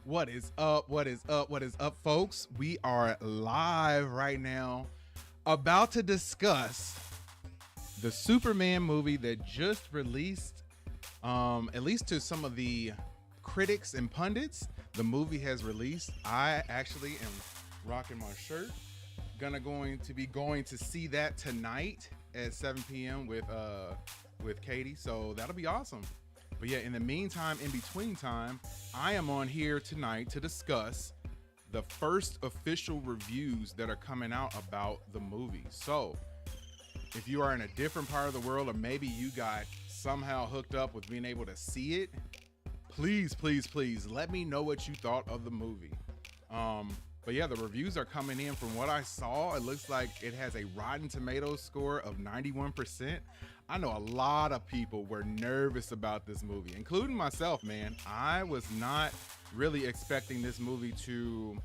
What is up? What is up? What is up, folks? We are live right now, about to discuss the Superman movie that just released. At least to some of the critics and pundits, the movie has released. I actually am rocking my shirt. Going to be going to see that tonight at 7 p.m. with Katie. So that'll be awesome. But yeah, in the meantime, in between time, I am on here tonight to discuss the first official reviews that are coming out about the movie. So if you are in a different part of the world, or maybe you got somehow hooked up with being able to see it, please, please, please let me know what you thought of the movie. But yeah, the reviews are coming in. From what I saw, it looks like it has a Rotten Tomatoes score of 91%. I know a lot of people were nervous about this movie, including myself, man. I was not really expecting this movie to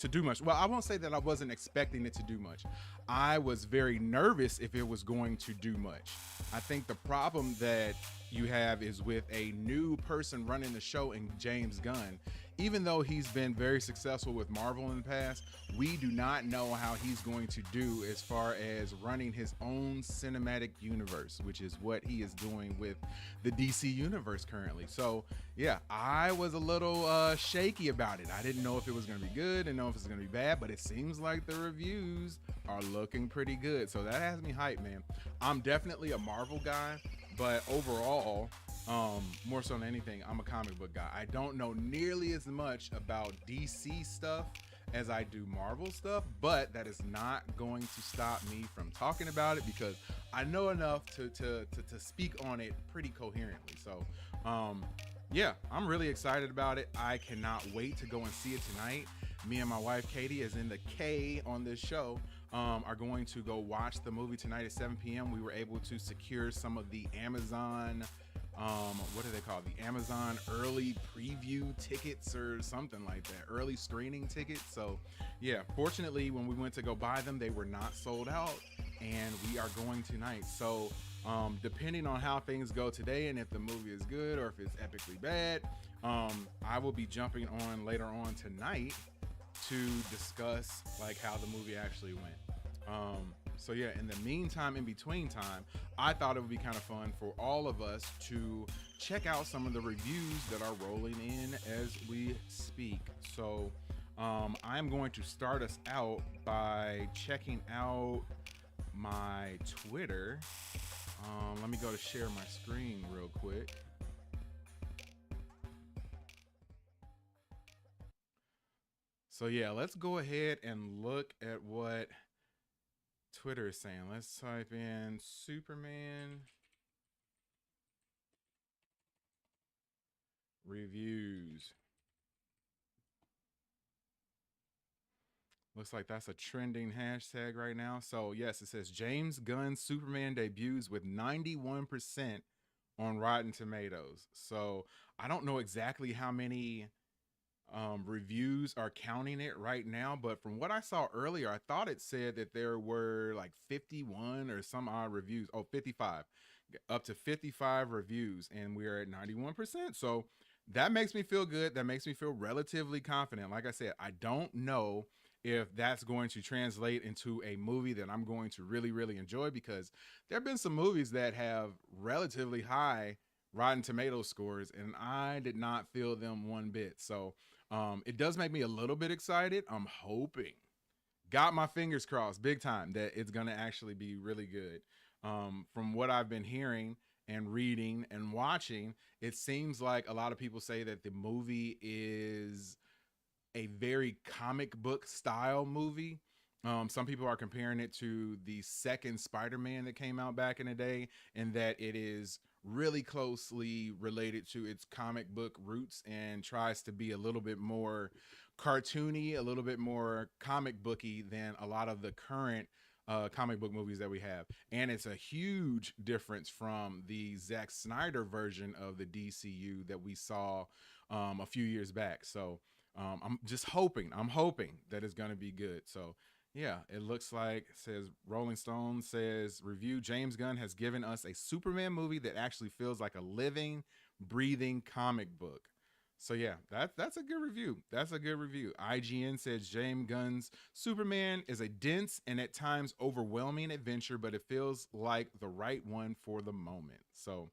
do much. Well, I won't say that I wasn't expecting it to do much. I was very nervous if it was going to do much. I think the problem that you have is with a new person running the show in James Gunn. Even though he's been very successful with Marvel in the past, we do not know how he's going to do as far as running his own cinematic universe, which is what he is doing with the DC universe currently. So yeah, I was a little shaky about it. I didn't know if it was going to be good, didn't know if it was going to be bad, but it seems like the reviews are looking pretty good. So that has me hyped, man. I'm definitely a Marvel guy, but overall, more so than anything, I'm a comic book guy. I don't know nearly as much about DC stuff as I do Marvel stuff, but that is not going to stop me from talking about it because I know enough to speak on it pretty coherently. So, yeah, I'm really excited about it. I cannot wait to go and see it tonight. Me and my wife Katie, as in the K on this show, are going to go watch the movie tonight at 7 p.m. We were able to secure some of the Amazon, what do they call it? The Amazon early preview tickets or something like that, early screening tickets. So yeah, fortunately, when we went to go buy them, they were not sold out, and we are going tonight. So depending on how things go today and if the movie is good or if it's epically bad, I will be jumping on later on tonight to discuss like how the movie actually went. So yeah, in the meantime, in between time, I thought it would be kind of fun for all of us to check out some of the reviews that are rolling in as we speak. So I'm going to start us out by checking out my Twitter. Let me go to share my screen real quick. So yeah, let's go ahead and look at what Twitter is saying. Let's type in Superman reviews. Looks like that's a trending hashtag right now. So yes, it says James Gunn's Superman debuts with 91% on Rotten Tomatoes. So I don't know exactly how many reviews are counting it right now, but from what I saw earlier, I thought it said that there were like 51 or some odd reviews. Oh, 55, up to 55 reviews, and we're at 91%. So that makes me feel good. That makes me feel relatively confident. Like I said, I don't know if that's going to translate into a movie that I'm going to really, really enjoy, because there have been some movies that have relatively high Rotten Tomato scores, and I did not feel them one bit. So it does make me a little bit excited. I'm hoping, got my fingers crossed big time, that it's going to actually be really good. From what I've been hearing and reading and watching, it seems like a lot of people say that the movie is a very comic book style movie. Some people are comparing it to the second Spider-Man that came out back in the day, and that it is really closely related to its comic book roots and tries to be a little bit more cartoony, a little bit more comic booky than a lot of the current comic book movies that we have. And it's a huge difference from the Zack Snyder version of the DCU that we saw a few years back. So I'm hoping that it's going to be good. So yeah, it looks like, it says Rolling Stone says review, James Gunn has given us a Superman movie that actually feels like a living, breathing comic book. So yeah, that's a good review. That's a good review. IGN says James Gunn's Superman is a dense and at times overwhelming adventure, but it feels like the right one for the moment. So,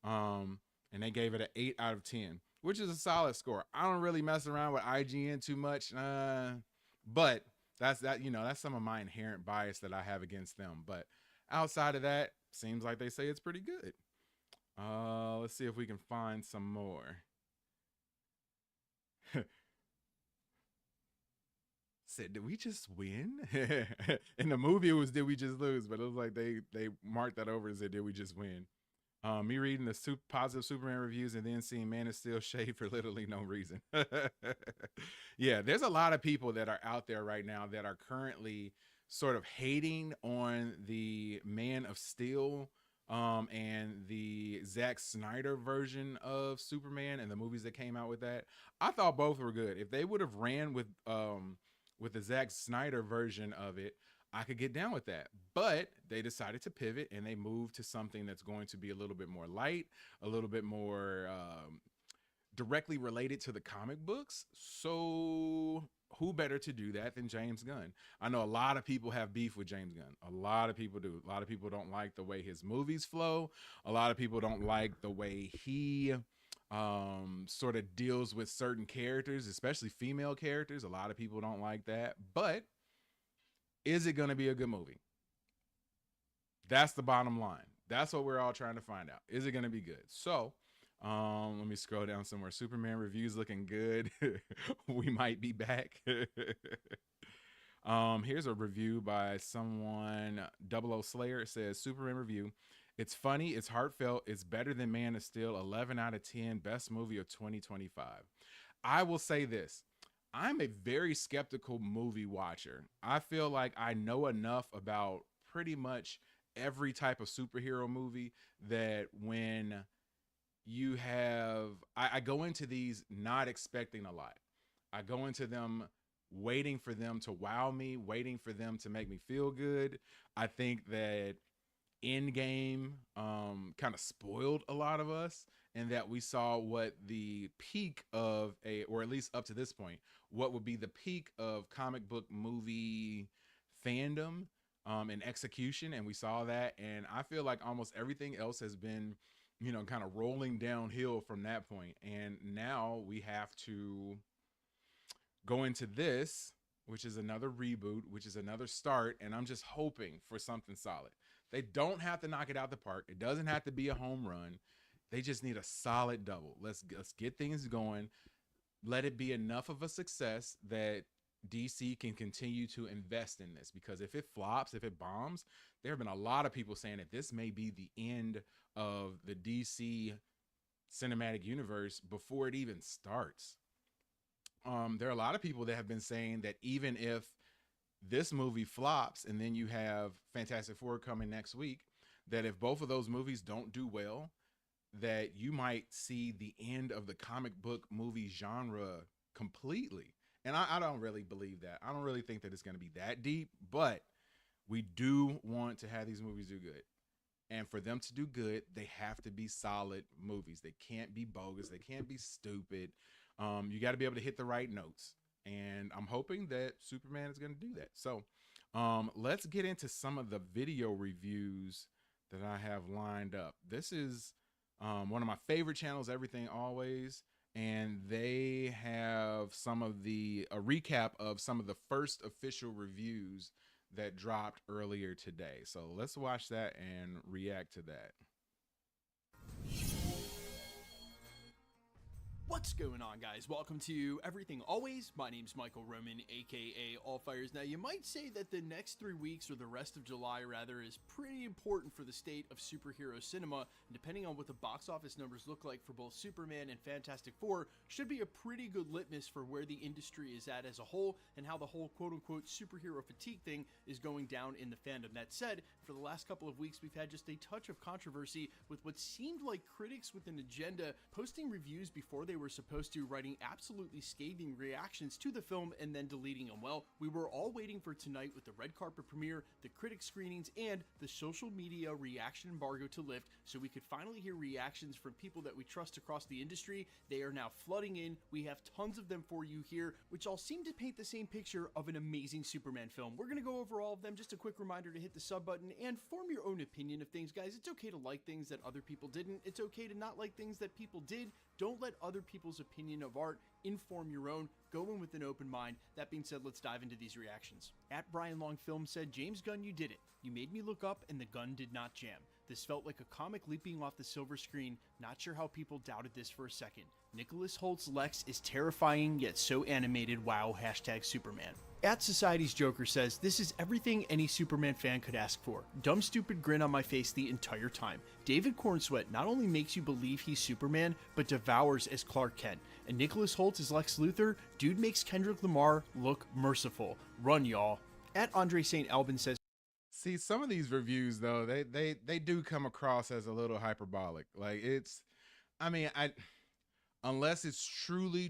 and they gave it an 8 out of 10, which is a solid score. I don't really mess around with IGN too much, but that's some of my inherent bias that I have against them. But outside of that, seems like they say it's pretty good. Let's see if we can find some more. Said, did we just win? In the movie, it was did we just lose? But it was like they marked that over and said, did we just win? Me reading the positive Superman reviews and then seeing Man of Steel shade for literally no reason. Yeah, there's a lot of people that are out there right now that are currently sort of hating on the Man of Steel and the Zack Snyder version of Superman and the movies that came out with that. I thought both were good. If they would have ran with the Zack Snyder version of it, I could get down with that. But they decided to pivot and they moved to something that's going to be a little bit more light, a little bit more directly related to the comic books. So who better to do that than James Gunn? I know a lot of people have beef with James Gunn. A lot of people do. A lot of people don't like the way his movies flow. A lot of people don't like the way he sort of deals with certain characters, especially female characters. A lot of people don't like that. But is it going to be a good movie? That's the bottom line. That's what we're all trying to find out. Is it going to be good? So let me scroll down somewhere. Superman reviews looking good. We might be back. Here's a review by someone, Double O Slayer. It says, Superman review. It's funny, it's heartfelt, it's better than Man of Steel, 11 out of 10, best movie of 2025. I will say this. I'm a very skeptical movie watcher. I feel like I know enough about pretty much every type of superhero movie that when you have, I go into these not expecting a lot. I go into them waiting for them to wow me, waiting for them to make me feel good. I think that Endgame kind of spoiled a lot of us, and that we saw what the peak of or at least up to this point, what would be the peak of comic book movie fandom and execution, and we saw that. And I feel like almost everything else has been, kind of rolling downhill from that point. And now we have to go into this, which is another reboot, which is another start, and I'm just hoping for something solid. They don't have to knock it out the park. It doesn't have to be a home run. They just need a solid double. Let's get things going. Let it be enough of a success that DC can continue to invest in this, because if it flops, if it bombs, there have been a lot of people saying that this may be the end of the DC cinematic universe before it even starts. There are a lot of people that have been saying that even if this movie flops and then you have Fantastic Four coming next week, that if both of those movies don't do well, that you might see the end of the comic book movie genre completely. And I don't really believe that. I don't really think that it's going to be that deep, but we do want to have these movies do good. And for them to do good, they have to be solid movies. They can't be bogus. They can't be stupid. You got to be able to hit the right notes. And I'm hoping that Superman is going to do that. So let's get into some of the video reviews that I have lined up. This is one of my favorite channels, Everything Always. And they have a recap of some of the first official reviews that dropped earlier today. So let's watch that and react to that. What's going on, guys? Welcome to Everything Always. My name's Michael Roman, aka Allfires. Now, you might say that the next 3 weeks, or the rest of July rather, is pretty important for the state of superhero cinema, and depending on what the box office numbers look like for both Superman and Fantastic Four, should be a pretty good litmus for where the industry is at as a whole, and how the whole quote-unquote superhero fatigue thing is going down in the fandom. That said, for the last couple of weeks, we've had just a touch of controversy with what seemed like critics with an agenda posting reviews before they they were supposed to, writing absolutely scathing reactions to the film and then deleting them. Well, we were all waiting for tonight with the red carpet premiere, the critic screenings, and the social media reaction embargo to lift so we could finally hear reactions from people that we trust across the industry. They are now flooding in. We have tons of them for you here, which all seem to paint the same picture of an amazing Superman film. We're going to go over all of them. Just a quick reminder to hit the sub button and form your own opinion of things, guys. It's okay to like things that other people didn't. It's okay to not like things that people did. Don't let other people's opinion of art inform your own. Go in with an open mind. That being said, let's dive into these reactions. At Brian Long Film said, James Gunn, you did it. You made me look up and the gun did not jam. This felt like a comic leaping off the silver screen. Not sure how people doubted this for a second. Nicholas Holt's Lex is terrifying yet so animated. Wow, hashtag Superman. At Society's Joker says, this is everything any Superman fan could ask for. Dumb stupid grin on my face the entire time. David Cornsweat not only makes you believe he's Superman, but devours as Clark Kent. And Nicholas Holt as Lex Luthor, dude makes Kendrick Lamar look merciful. Run, y'all. At Andre St. Albin says, See, some of these reviews though, they do come across as a little hyperbolic. Like unless it's truly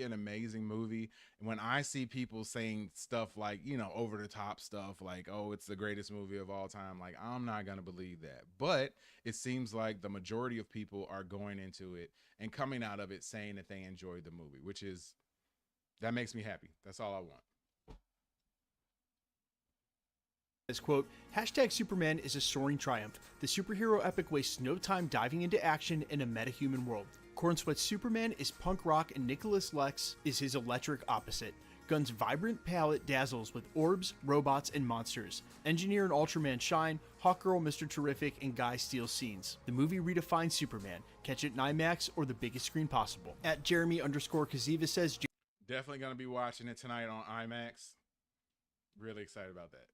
an amazing movie, when I see people saying stuff like, over the top stuff like, oh, it's the greatest movie of all time, like, I'm not gonna believe that. But it seems like the majority of people are going into it and coming out of it saying that they enjoyed the movie, that makes me happy. That's all I want. As quote, hashtag Superman is a soaring triumph. The superhero epic wastes no time diving into action in a metahuman world. Cornsweat's Superman is punk rock and Nicholas Lex is his electric opposite. Gunn's vibrant palette dazzles with orbs, robots, and monsters. Engineer and Ultraman shine, Hawkgirl, Mr. Terrific, and Guy steal scenes. The movie redefines Superman. Catch it in IMAX or the biggest screen possible. At Jeremy_Kaziva says, Definitely going to be watching it tonight on IMAX. Really excited about that.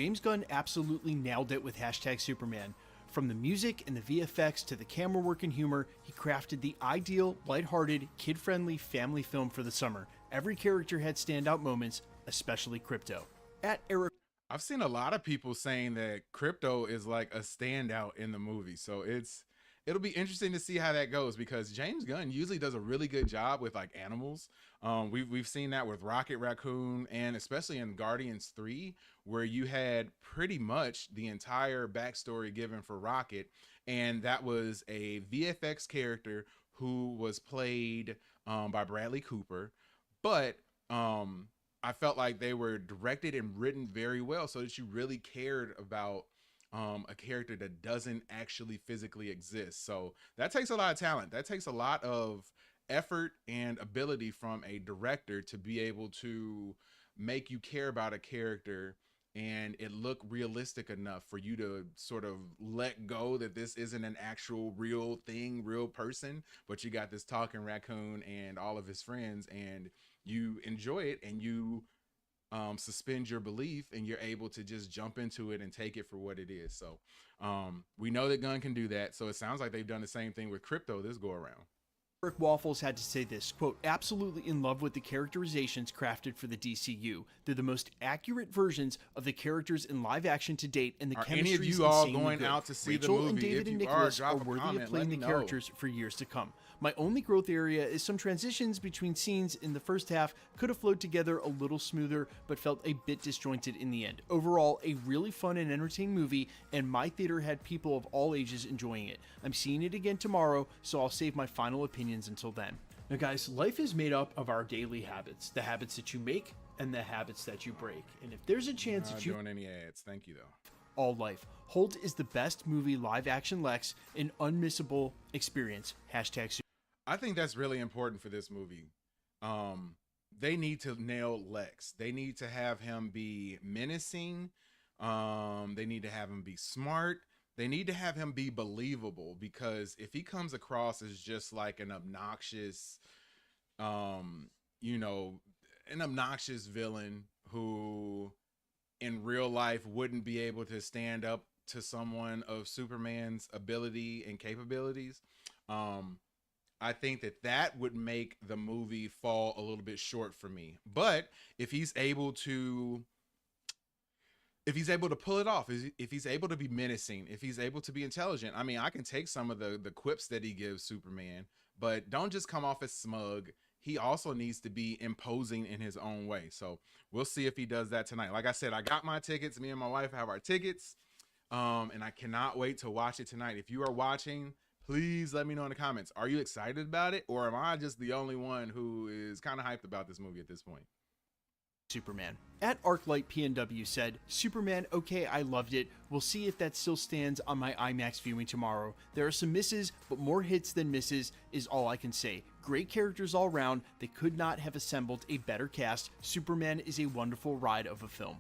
James Gunn absolutely nailed it with hashtag Superman. From the music and the VFX to the camera work and humor, he crafted the ideal, lighthearted, kid-friendly family film for the summer. Every character had standout moments, especially Krypto. At Eric, I've seen a lot of people saying that Krypto is like a standout in the movie, so it'll be interesting to see how that goes, because James Gunn usually does a really good job with like animals. We've seen that with Rocket Raccoon, and especially in Guardians 3, where you had pretty much the entire backstory given for Rocket, and that was a VFX character who was played by Bradley Cooper, but I felt like they were directed and written very well so that you really cared about a character that doesn't actually physically exist. So that takes a lot of talent. That takes a lot of effort and ability from a director to be able to make you care about a character and it look realistic enough for you to sort of let go that this isn't an actual real thing, real person, but you got this talking raccoon and all of his friends, and you enjoy it and you suspend your belief and you're able to just jump into it and take it for what it is. So we know that Gunn can do that. So it sounds like they've done the same thing with Krypto this go around. Eric Waffles had to say this, quote, absolutely in love with the characterizations crafted for the DCU. They're the most accurate versions of the characters in live action to date, and the Are chemistry any of is you all insanely going good. out to see Rachel the movie? and David If and you Nicholas drop are a worthy comment, of playing let the me know. characters for years to come. My only growth area is some transitions between scenes in the first half could have flowed together a little smoother, but felt a bit disjointed in the end. Overall, a really fun and entertaining movie, and my theater had people of all ages enjoying it. I'm seeing it again tomorrow, so I'll save my final opinions until then. Now guys, life is made up of our daily habits, the habits that you make and the habits that you break. And if there's a chance Not that you doing any ads. Thank you though. all life, Holt is the best movie live action Lex, an unmissable experience. Hashtag I think that's really important for this movie. They need to nail Lex. They need to have him be menacing. They need to have him be smart. They need to have him be believable, because if he comes across as just like an obnoxious, an obnoxious villain who in real life wouldn't be able to stand up to someone of Superman's ability and capabilities, I think that would make the movie fall a little bit short for me. But if he's able to if he's able to pull it off, if he's able to be menacing, if he's able to be intelligent. I mean, I can take some of the quips that he gives Superman, but don't just come off as smug. He also needs to be imposing in his own way. So we'll see if he does that tonight. Like I said, I got my tickets. Me and my wife have our tickets, and I cannot wait to watch it tonight. If you are watching, please let me know in the comments. Are you excited about it, or am I just the only one who is kind of hyped about this movie at this point? Superman. At ArcLight PNW said, Superman, okay, I loved it. We'll see if that still stands on my IMAX viewing tomorrow. There are some misses, but more hits than misses is all I can say. Great characters all around. They could not have assembled a better cast. Superman is a wonderful ride of a film.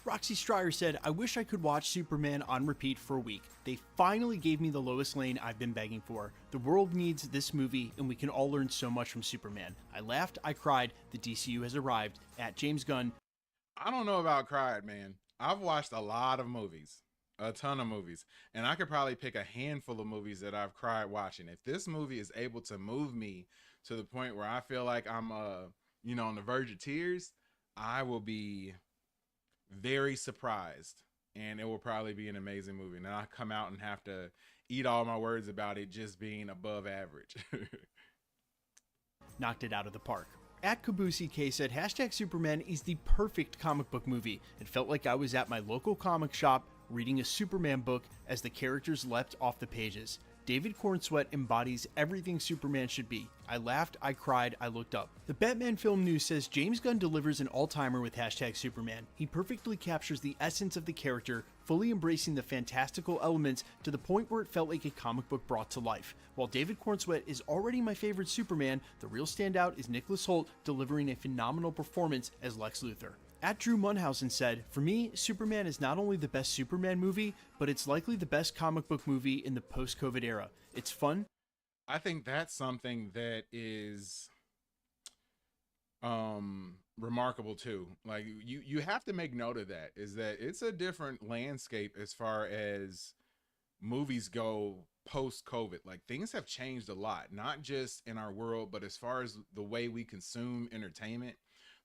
Roxy Stryer said, I wish I could watch Superman on repeat for a week. They finally gave me the Lois Lane I've been begging for. The world needs this movie, and we can all learn so much from Superman. I laughed, I cried, the DCU has arrived. At James Gunn. I don't know about cried, man. I've watched a lot of movies, a ton of movies, and I could probably pick a handful of movies that I've cried watching. If this movie is able to move me to the point where I feel like I'm, on the verge of tears, I will be very surprised, and it will probably be an amazing movie. And I come out and have to eat all my words about it just being above average. Knocked it out of the park. At Kabusi K said, hashtag Superman is the perfect comic book movie. It felt like I was at my local comic shop reading a Superman book as the characters leapt off the pages. David Cornsweet embodies everything Superman should be. I laughed, I cried, I looked up. The Batman Film News says James Gunn delivers an all-timer with hashtag Superman. He perfectly captures the essence of the character, fully embracing the fantastical elements to the point where it felt like a comic book brought to life. While David Cornsweet is already my favorite Superman, the real standout is Nicholas Hoult delivering a phenomenal performance as Lex Luthor. At Drew Munhausen said, for me, Superman is not only the best Superman movie, but it's likely the best comic book movie in the post-COVID era. It's fun. I think that's something that is remarkable too. Like you have to make note of that, is that it's a different landscape as far as movies go post-COVID. Like things have changed a lot, not just in our world, but as far as the way we consume entertainment,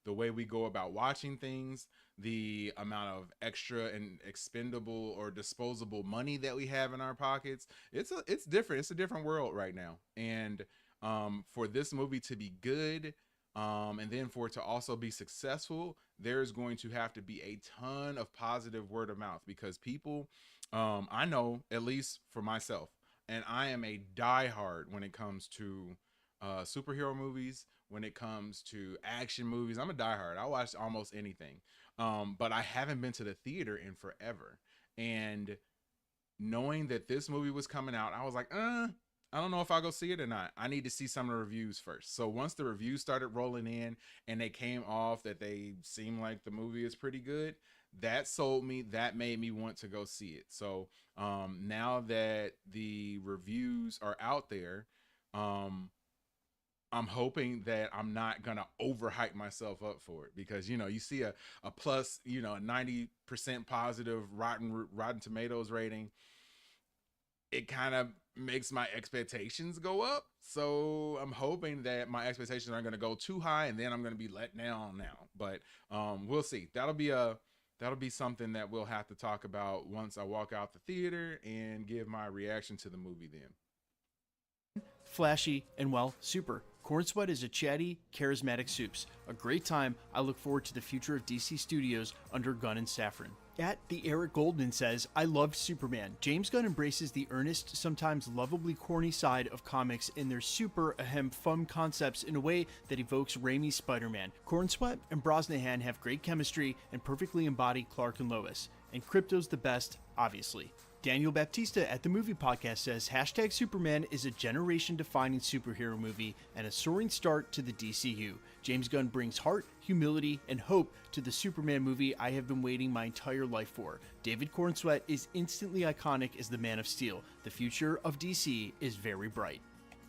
the way we go about watching things, the amount of extra and expendable or disposable money that we have in our pockets. It's different. It's a different world right now. And for this movie to be good, and then for it to also be successful, there's going to have to be a ton of positive word of mouth, because people, I know, at least for myself, and I am a diehard when it comes to superhero movies, when it comes to action movies. I'm a diehard. I watch almost anything. But I haven't been to the theater in forever. And knowing that this movie was coming out, I was like, I don't know if I'll go see it or not. I need to see some of the reviews first. So once the reviews started rolling in and they came off that they seem like the movie is pretty good, that sold me. That made me want to go see it. So now that the reviews are out there, I'm hoping that I'm not gonna overhype myself up for it, because you see a plus, a 90% positive Rotten Tomatoes rating. It kind of makes my expectations go up. So I'm hoping that my expectations aren't gonna go too high, and then I'm gonna be let down now. But we'll see. That'll be something that we'll have to talk about once I walk out the theater and give my reaction to the movie then. Flashy, and well, super. Cornsweet is a chatty, charismatic soups. A great time. I look forward to the future of DC Studios under Gunn and Safran. At the Eric Goldman says, I loved Superman. James Gunn embraces the earnest, sometimes lovably corny side of comics in their super fun concepts in a way that evokes Raimi's Spider-Man. Cornsweet and Brosnahan have great chemistry and perfectly embody Clark and Lois. And Crypto's the best, obviously. Daniel Baptista at the Movie Podcast says, hashtag Superman is a generation-defining superhero movie and a soaring start to the DCU. James Gunn brings heart, humility, and hope to the Superman movie I have been waiting my entire life for. David Cornsweet is instantly iconic as the Man of Steel. The future of DC is very bright.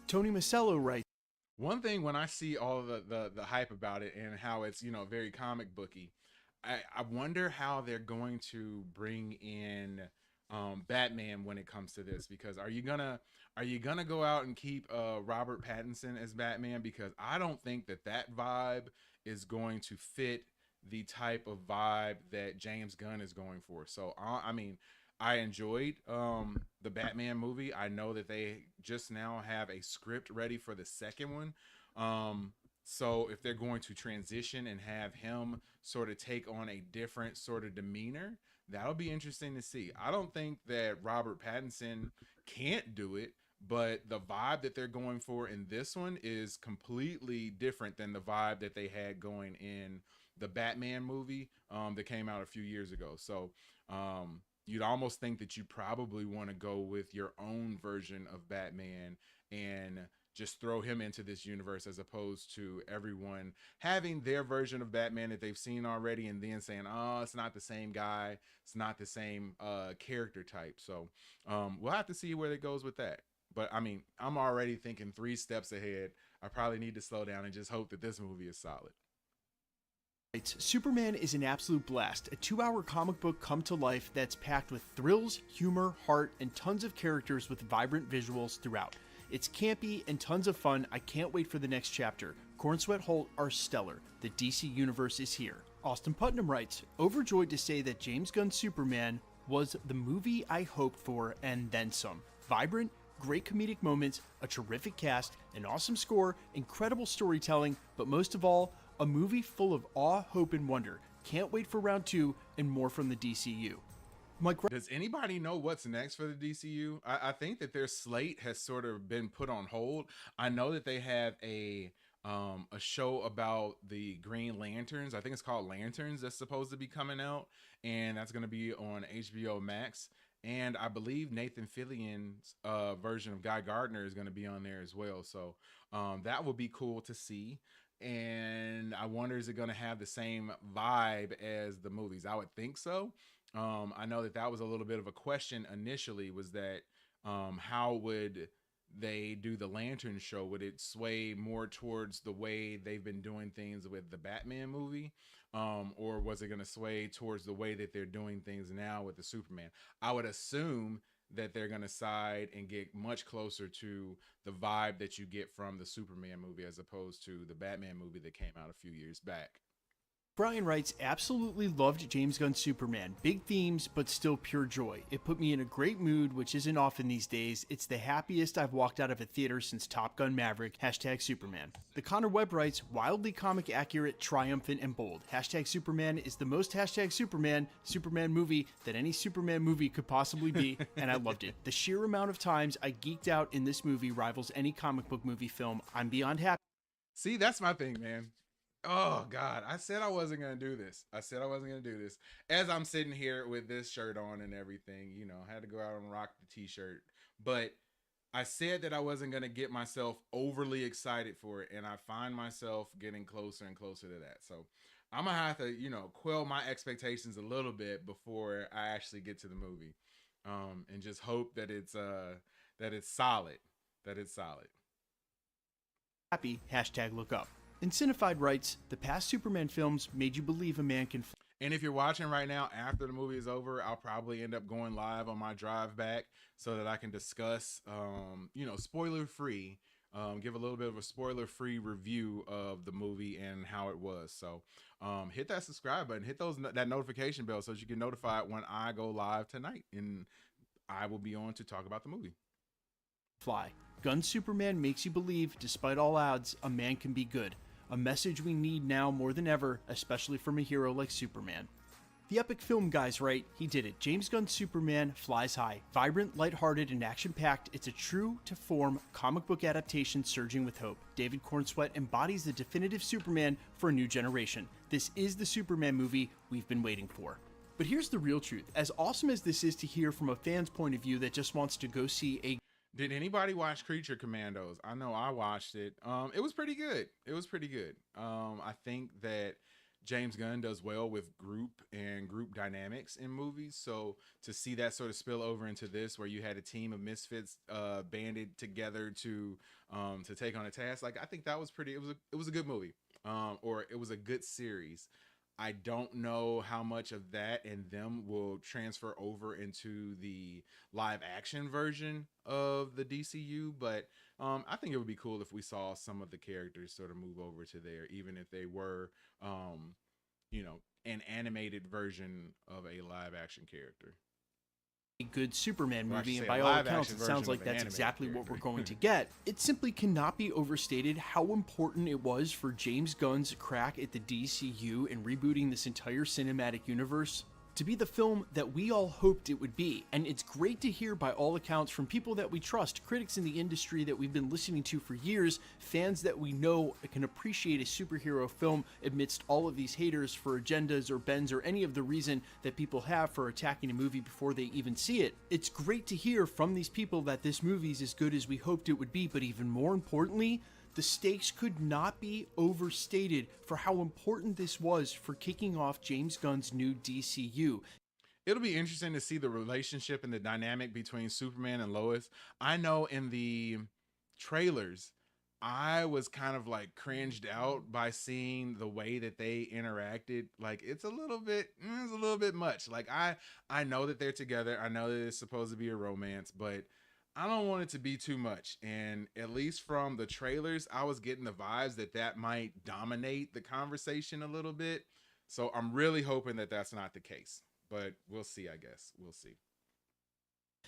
Tony Masello writes, one thing when I see all the hype about it and how it's, very comic booky, I wonder how they're going to bring in Batman when it comes to this, because are you gonna go out and keep Robert Pattinson as Batman? Because I don't think that vibe is going to fit the type of vibe that James Gunn is going for. So I mean, I enjoyed the Batman movie. I know that they just now have a script ready for the second one. So if they're going to transition and have him sort of take on a different sort of demeanor, that'll be interesting to see. I don't think that Robert Pattinson can't do it, but the vibe that they're going for in this one is completely different than the vibe that they had going in the Batman movie that came out a few years ago. So you'd almost think that you probably want to go with your own version of Batman and just throw him into this universe, as opposed to everyone having their version of Batman that they've seen already and then saying, oh, it's not the same guy, it's not the same character type. So we'll have to see where it goes with that. But I mean, I'm already thinking 3 steps ahead. I probably need to slow down and just hope that this movie is solid. Superman is an absolute blast, a 2-hour comic book come to life that's packed with thrills, humor, heart, and tons of characters with vibrant visuals throughout. It's campy and tons of fun. I can't wait for the next chapter. Corn Sweat Holt are stellar. The DC Universe is here. Austin Putnam writes, overjoyed to say that James Gunn's Superman was the movie I hoped for and then some. Vibrant, great comedic moments, a terrific cast, an awesome score, incredible storytelling, but most of all, a movie full of awe, hope, and wonder. Can't wait for round 2 and more from the DCU. Does anybody know what's next for the DCU? I think that their slate has sort of been put on hold. I know that they have a show about the Green Lanterns. I think it's called Lanterns, that's supposed to be coming out, and that's going to be on HBO Max. And I believe Nathan Fillion's version of Guy Gardner is going to be on there as well. So that will be cool to see. And I wonder, is it going to have the same vibe as the movies? I would think so. I know that was a little bit of a question initially, was that how would they do the Lantern show? Would it sway more towards the way they've been doing things with the Batman movie? Or was it going to sway towards the way that they're doing things now with the Superman? I would assume that they're going to side and get much closer to the vibe that you get from the Superman movie, as opposed to the Batman movie that came out a few years back. Brian writes, absolutely loved James Gunn's Superman. Big themes, but still pure joy. It put me in a great mood, which isn't often these days. It's the happiest I've walked out of a theater since Top Gun Maverick. Hashtag Superman. The Connor Webb writes, wildly comic accurate, triumphant, and bold. Hashtag Superman is the most hashtag Superman movie that any Superman movie could possibly be, and I loved it. The sheer amount of times I geeked out in this movie rivals any comic book movie film. I'm beyond happy. See, that's my thing, man. Oh God, I said I wasn't going to do this. As I'm sitting here with this shirt on and everything, I had to go out and rock the t-shirt, but I said that I wasn't going to get myself overly excited for it. And I find myself getting closer and closer to that. So I'm going to have to, quell my expectations a little bit before I actually get to the movie. And just hope that it's solid, Happy, hashtag look up. And Cinefied writes, the past Superman films made you believe a man can fly. And if you're watching right now, after the movie is over, I'll probably end up going live on my drive back so that I can discuss, spoiler free, give a little bit of a spoiler free review of the movie and how it was. So hit that subscribe button, hit that notification bell so that you get notified when I go live tonight, and I will be on to talk about the movie. Fly. Gunn's Superman makes you believe, despite all odds, a man can be good. A message we need now more than ever, especially from a hero like Superman. The Epic Film Guys write, he did it. James Gunn's Superman flies high. Vibrant, lighthearted, and action-packed, it's a true-to-form comic book adaptation surging with hope. David Cornsweat embodies the definitive Superman for a new generation. This is the Superman movie we've been waiting for. But here's the real truth. As awesome as this is to hear from a fan's point of view that just wants to go see a... Did anybody watch Creature Commandos? I know I watched it. It was pretty good. I think that James Gunn does well with group dynamics in movies. So to see that sort of spill over into this, where you had a team of misfits banded together to take on a task, I think that was pretty. It was a good movie, or it was a good series. I don't know how much of that and them will transfer over into the live action version of the DCU, but I think it would be cool if we saw some of the characters sort of move over to there, even if they were, an animated version of a live action character. A good Superman Or I movie, should and say by a all live accounts, action it sounds version like of an that's animated exactly what we're character. going to get. It simply cannot be overstated how important it was for James Gunn's crack at the DCU and rebooting this entire cinematic universe to be the film that we all hoped it would be. And it's great to hear, by all accounts, from people that we trust, critics in the industry that we've been listening to for years, fans that we know can appreciate a superhero film amidst all of these haters for agendas or bends or any of the reason that people have for attacking a movie before they even see it. It's great to hear from these people that this movie's as good as we hoped it would be, but even more importantly, the stakes could not be overstated for how important this was for kicking off James Gunn's new DCU. It'll be interesting to see the relationship and the dynamic between Superman and Lois. I know in the trailers, I was kind of like cringed out by seeing the way that they interacted. Like it's a little bit much. Like I know that they're together. I know that it's supposed to be a romance, but I don't want it to be too much. And at least from the trailers, I was getting the vibes that that might dominate the conversation a little bit. So I'm really hoping that that's not the case. But we'll see, I guess. We'll see.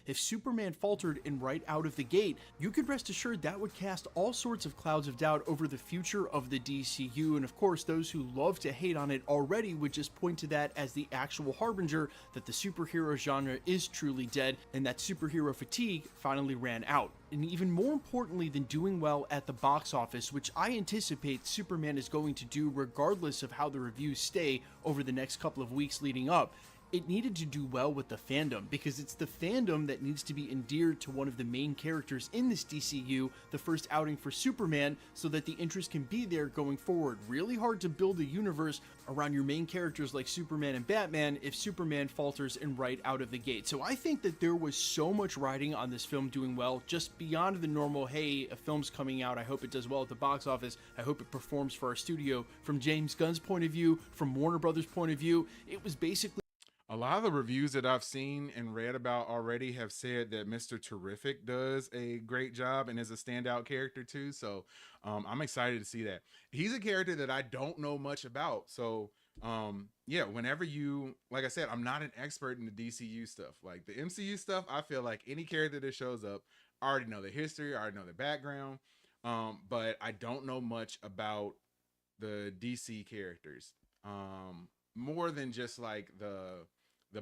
If Superman faltered and right out of the gate, you could rest assured that would cast all sorts of clouds of doubt over the future of the DCU, and of course those who love to hate on it already would just point to that as the actual harbinger that the superhero genre is truly dead and that superhero fatigue finally ran out. And even more importantly than doing well at the box office, which I anticipate Superman is going to do regardless of how the reviews stay over the next couple of weeks leading up, it needed to do well with the fandom, because it's the fandom that needs to be endeared to one of the main characters in this DCU, the first outing for Superman, so that the interest can be there going forward. Really hard to build a universe around your main characters like Superman and Batman if Superman falters and right out of the gate. So I think that there was so much riding on this film doing well, just beyond the normal, hey, a film's coming out, I hope it does well at the box office, I hope it performs for our studio. From James Gunn's point of view, from Warner Brothers' point of view, it was basically A lot of the reviews that I've seen and read about already have said that Mr. Terrific does a great job and is a standout character too. So I'm excited to see that. He's a character that I don't know much about. So yeah, whenever you, like I said, I'm not an expert in the DCU stuff. Like the MCU stuff, I feel like any character that shows up, I already know their history, I already know their background. But I don't know much about the DC characters. More than just like the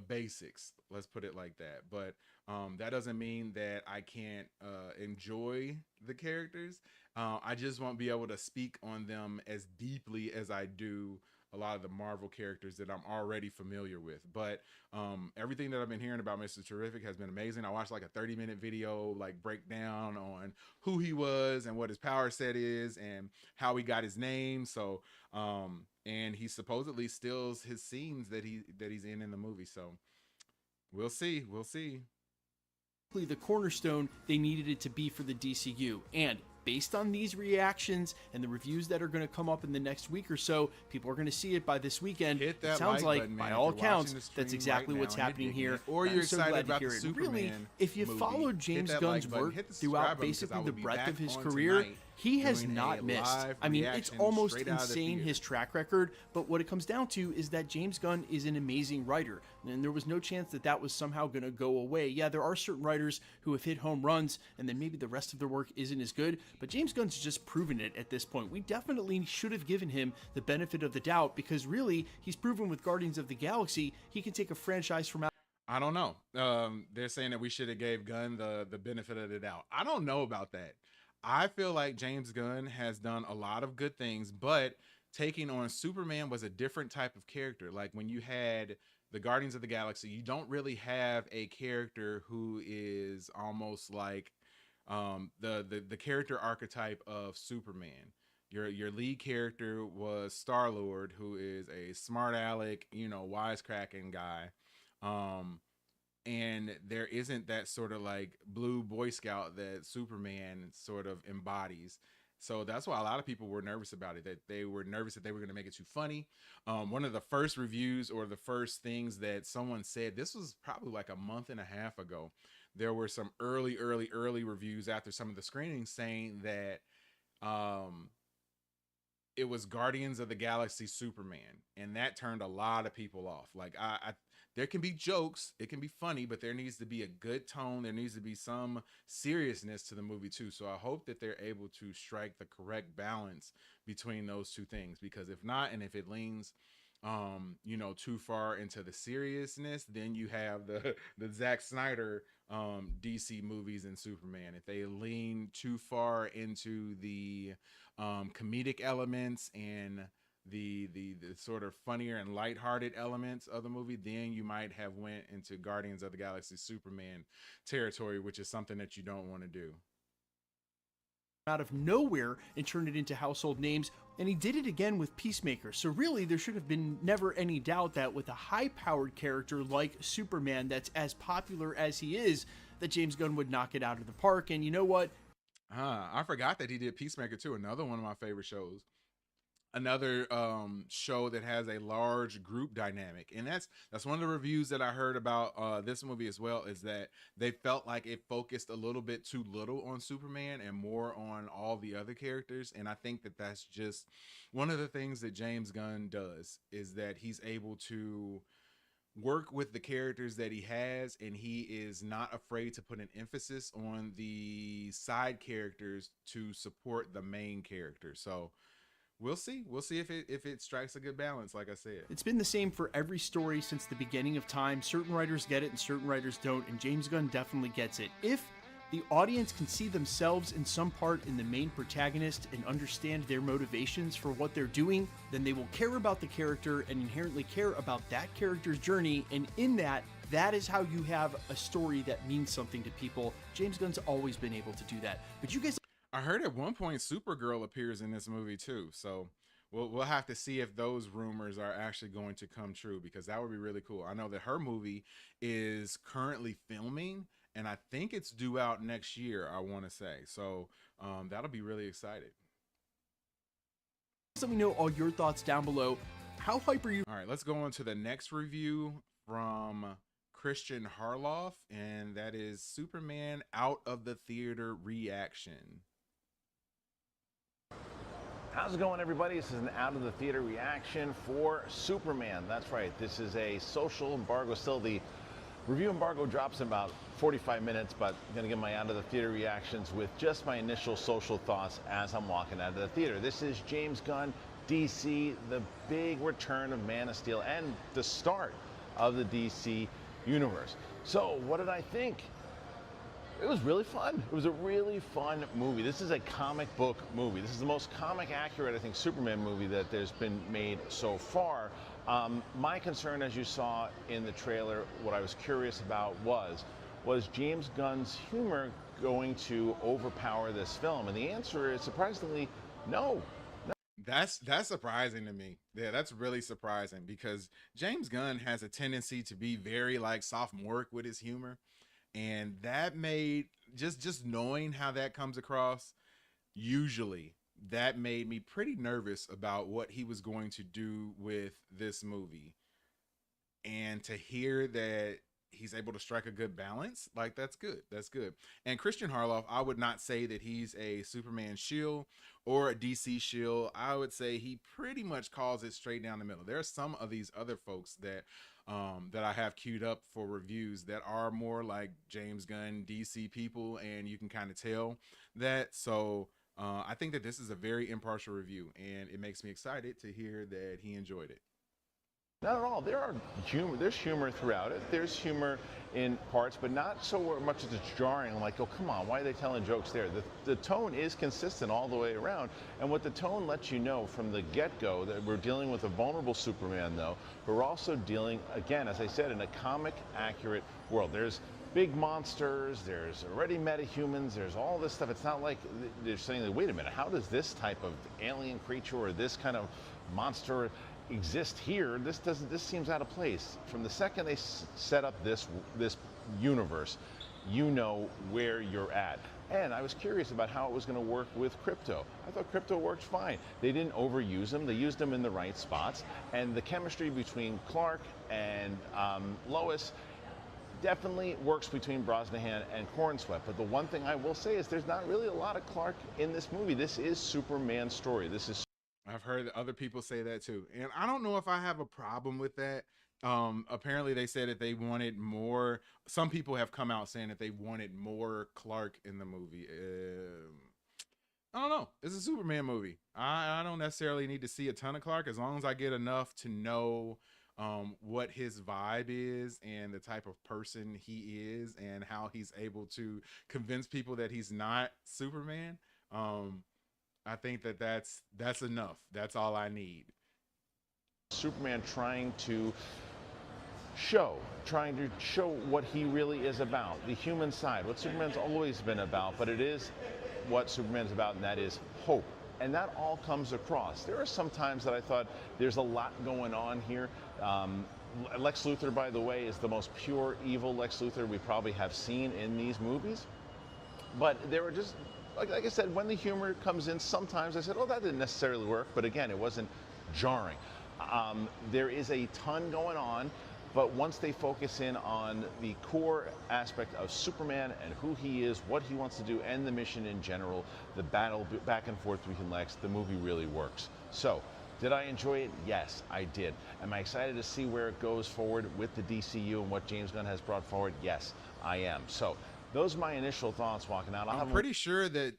basics, let's put it like that. But that doesn't mean that I can't enjoy the characters. I just won't be able to speak on them as deeply as I do a lot of the Marvel characters that I'm already familiar with. But everything that I've been hearing about Mr. Terrific has been amazing. I watched like a 30-minute video like breakdown on who he was and what his power set is and how he got his name. So and he supposedly steals his scenes that he's in the movie. So we'll see. We'll see. the cornerstone they needed it to be for the DCU. And based on these reactions and the reviews that are going to come up in the next week or so, people are going to see it by this weekend. Hit that it sounds like like, button, by man, all if you're watching accounts, the stream that's exactly right what's now and happening you're here. digging it. Or I'm you're so excited glad to about hear the it. Really, Superman if you movie, followed hit James that Gunn's like button, work hit the throughout subscribe button, 'cause I basically will the be breadth back of his on career, tonight he has doing not a missed. live I mean, it's reaction almost straight out of the insane, theater. his track record, but what it comes down to is that James Gunn is an amazing writer, and there was no chance that that was somehow going to go away. Yeah, there are certain writers who have hit home runs, and then maybe the rest of their work isn't as good, but James Gunn's just proven it at this point. We definitely should have given him the benefit of the doubt, because really, he's proven with Guardians of the Galaxy, he can take a franchise from I don't know. They're saying that we should have gave Gunn the benefit of the doubt. I don't know about that. I feel like James Gunn has done a lot of good things, but taking on Superman was a different type of character. Like when you had the Guardians of the Galaxy, you don't really have a character who is almost like the character archetype of Superman. Your lead character was Star-Lord, who is a smart aleck, wisecracking guy. And there isn't that sort of like blue Boy Scout that Superman sort of embodies. So that's why a lot of people were nervous about it, that they were nervous that they were going to make it too funny. One of the first reviews or the first things that someone said, this was probably like a month and a half ago, there were some early reviews after some of the screenings saying that it was Guardians of the Galaxy Superman, and that turned a lot of people off. Like there can be jokes, it can be funny, but there needs to be a good tone. There needs to be some seriousness to the movie too. So I hope that they're able to strike the correct balance between those two things, because if not, and if it leans too far into the seriousness, then you have the Zack Snyder DC movies and Superman. If they lean too far into the comedic elements and the sort of funnier and lighthearted elements of the movie, then you might have went into Guardians of the Galaxy Superman territory, which is something that you don't want to do. Out of nowhere and turned it into household names, and he did it again with Peacemaker. So really, there should have been never any doubt that with a high-powered character like Superman that's as popular as he is, that James Gunn would knock it out of the park. And you know what? I forgot that he did Peacemaker too, another one of my favorite shows. Another show that has a large group dynamic, and that's one of the reviews that I heard about this movie as well, is that they felt like it focused a little bit too little on Superman and more on all the other characters. And I think that that's just one of the things that James Gunn does, is that he's able to work with the characters that he has, and he is not afraid to put an emphasis on the side characters to support the main character. So we'll see if it strikes a good balance. Like I said, it's been the same for every story since the beginning of time. Certain writers get it and certain writers don't, and James Gunn definitely gets it. If the audience can see themselves in some part in the main protagonist and understand their motivations for what they're doing, then they will care about the character and inherently care about that character's journey. And in that is how you have a story that means something to people. James Gunn's always been able to do that. But you guys, I heard at one point Supergirl appears in this movie too, so we'll have to see if those rumors are actually going to come true, because that would be really cool. I know that her movie is currently filming, and I think it's due out next year, I want to say. So that'll be really exciting. Let me know all your thoughts down below. How hype are you? All right, let's go on to the next review from Christian Harloff, and that is Superman Out of the Theater reaction. How's it going, everybody? This is an out of the theater reaction for Superman. That's right, this is a social embargo. Still, the review embargo drops in about 45 minutes, but I'm gonna give my out of the theater reactions with just my initial social thoughts as I'm walking out of the theater. This is James Gunn, DC, the big return of Man of Steel and the start of the DC universe. So what did I think? It was really fun. It was a really fun movie. This is a comic book movie. This is the most comic accurate, I think, Superman movie that there's been made so far. My concern, as you saw in the trailer, what I was curious about was James Gunn's humor going to overpower this film? And the answer is surprisingly no. That's surprising to me. Yeah, that's really surprising, because James Gunn has a tendency to be very like sophomoric with his humor. And that made, just knowing how that comes across, usually that made me pretty nervous about what he was going to do with this movie. And to hear that he's able to strike a good balance, like, that's good. That's good. And Christian Harloff, I would not say that he's a Superman shill or a DC shill. I would say he pretty much calls it straight down the middle. There are some of these other folks that I have queued up for reviews that are more like James Gunn DC people, and you can kind of tell that. So I think that this is a very impartial review, and it makes me excited to hear that he enjoyed it. Not at all. There's humor throughout it. There's humor in parts, but not so much that it's jarring. I'm like, oh, come on, why are they telling jokes there? The tone is consistent all the way around. And what the tone lets you know from the get-go, that we're dealing with a vulnerable Superman, though, but we're also dealing, again, as I said, in a comic-accurate world. There's big monsters, there's already metahumans, there's all this stuff. It's not like they're saying, wait a minute, how does this type of alien creature or this kind of monster exist here? This seems out of place. From the second they set up this universe, you know where you're at. And I was curious about how it was going to work with Krypto. I thought Krypto worked fine. They didn't overuse him. They used him in the right spots. And the chemistry between Clark and Lois definitely works between Brosnahan and Cornsweet. But the one thing I will say is there's not really a lot of Clark in this movie. This is Superman's story. This is I've heard other people say that too. And I don't know if I have a problem with that. Apparently they said that they wanted more. Some people have come out saying that they wanted more Clark in the movie. I don't know. It's a Superman movie. I don't necessarily need to see a ton of Clark as long as I get enough to know what his vibe is and the type of person he is and how he's able to convince people that he's not Superman. I think that that's enough. That's all I need. Superman trying to show what he really is about, the human side, what Superman's always been about, but it is what Superman's about, and that is hope. And that all comes across. There are some times that I thought there's a lot going on here. Lex Luthor, by the way, is the most pure evil Lex Luthor we probably have seen in these movies. But there were just, like I said, when the humor comes in, sometimes I said, oh, that didn't necessarily work. But again, it wasn't jarring. There is a ton going on. But once they focus in on the core aspect of Superman and who he is, what he wants to do, and the mission in general, the battle back and forth between Lex, the movie really works. So, did I enjoy it? Yes, I did. Am I excited to see where it goes forward with the DCU and what James Gunn has brought forward? Yes, I am. So, those are my initial thoughts walking out. I'm pretty sure that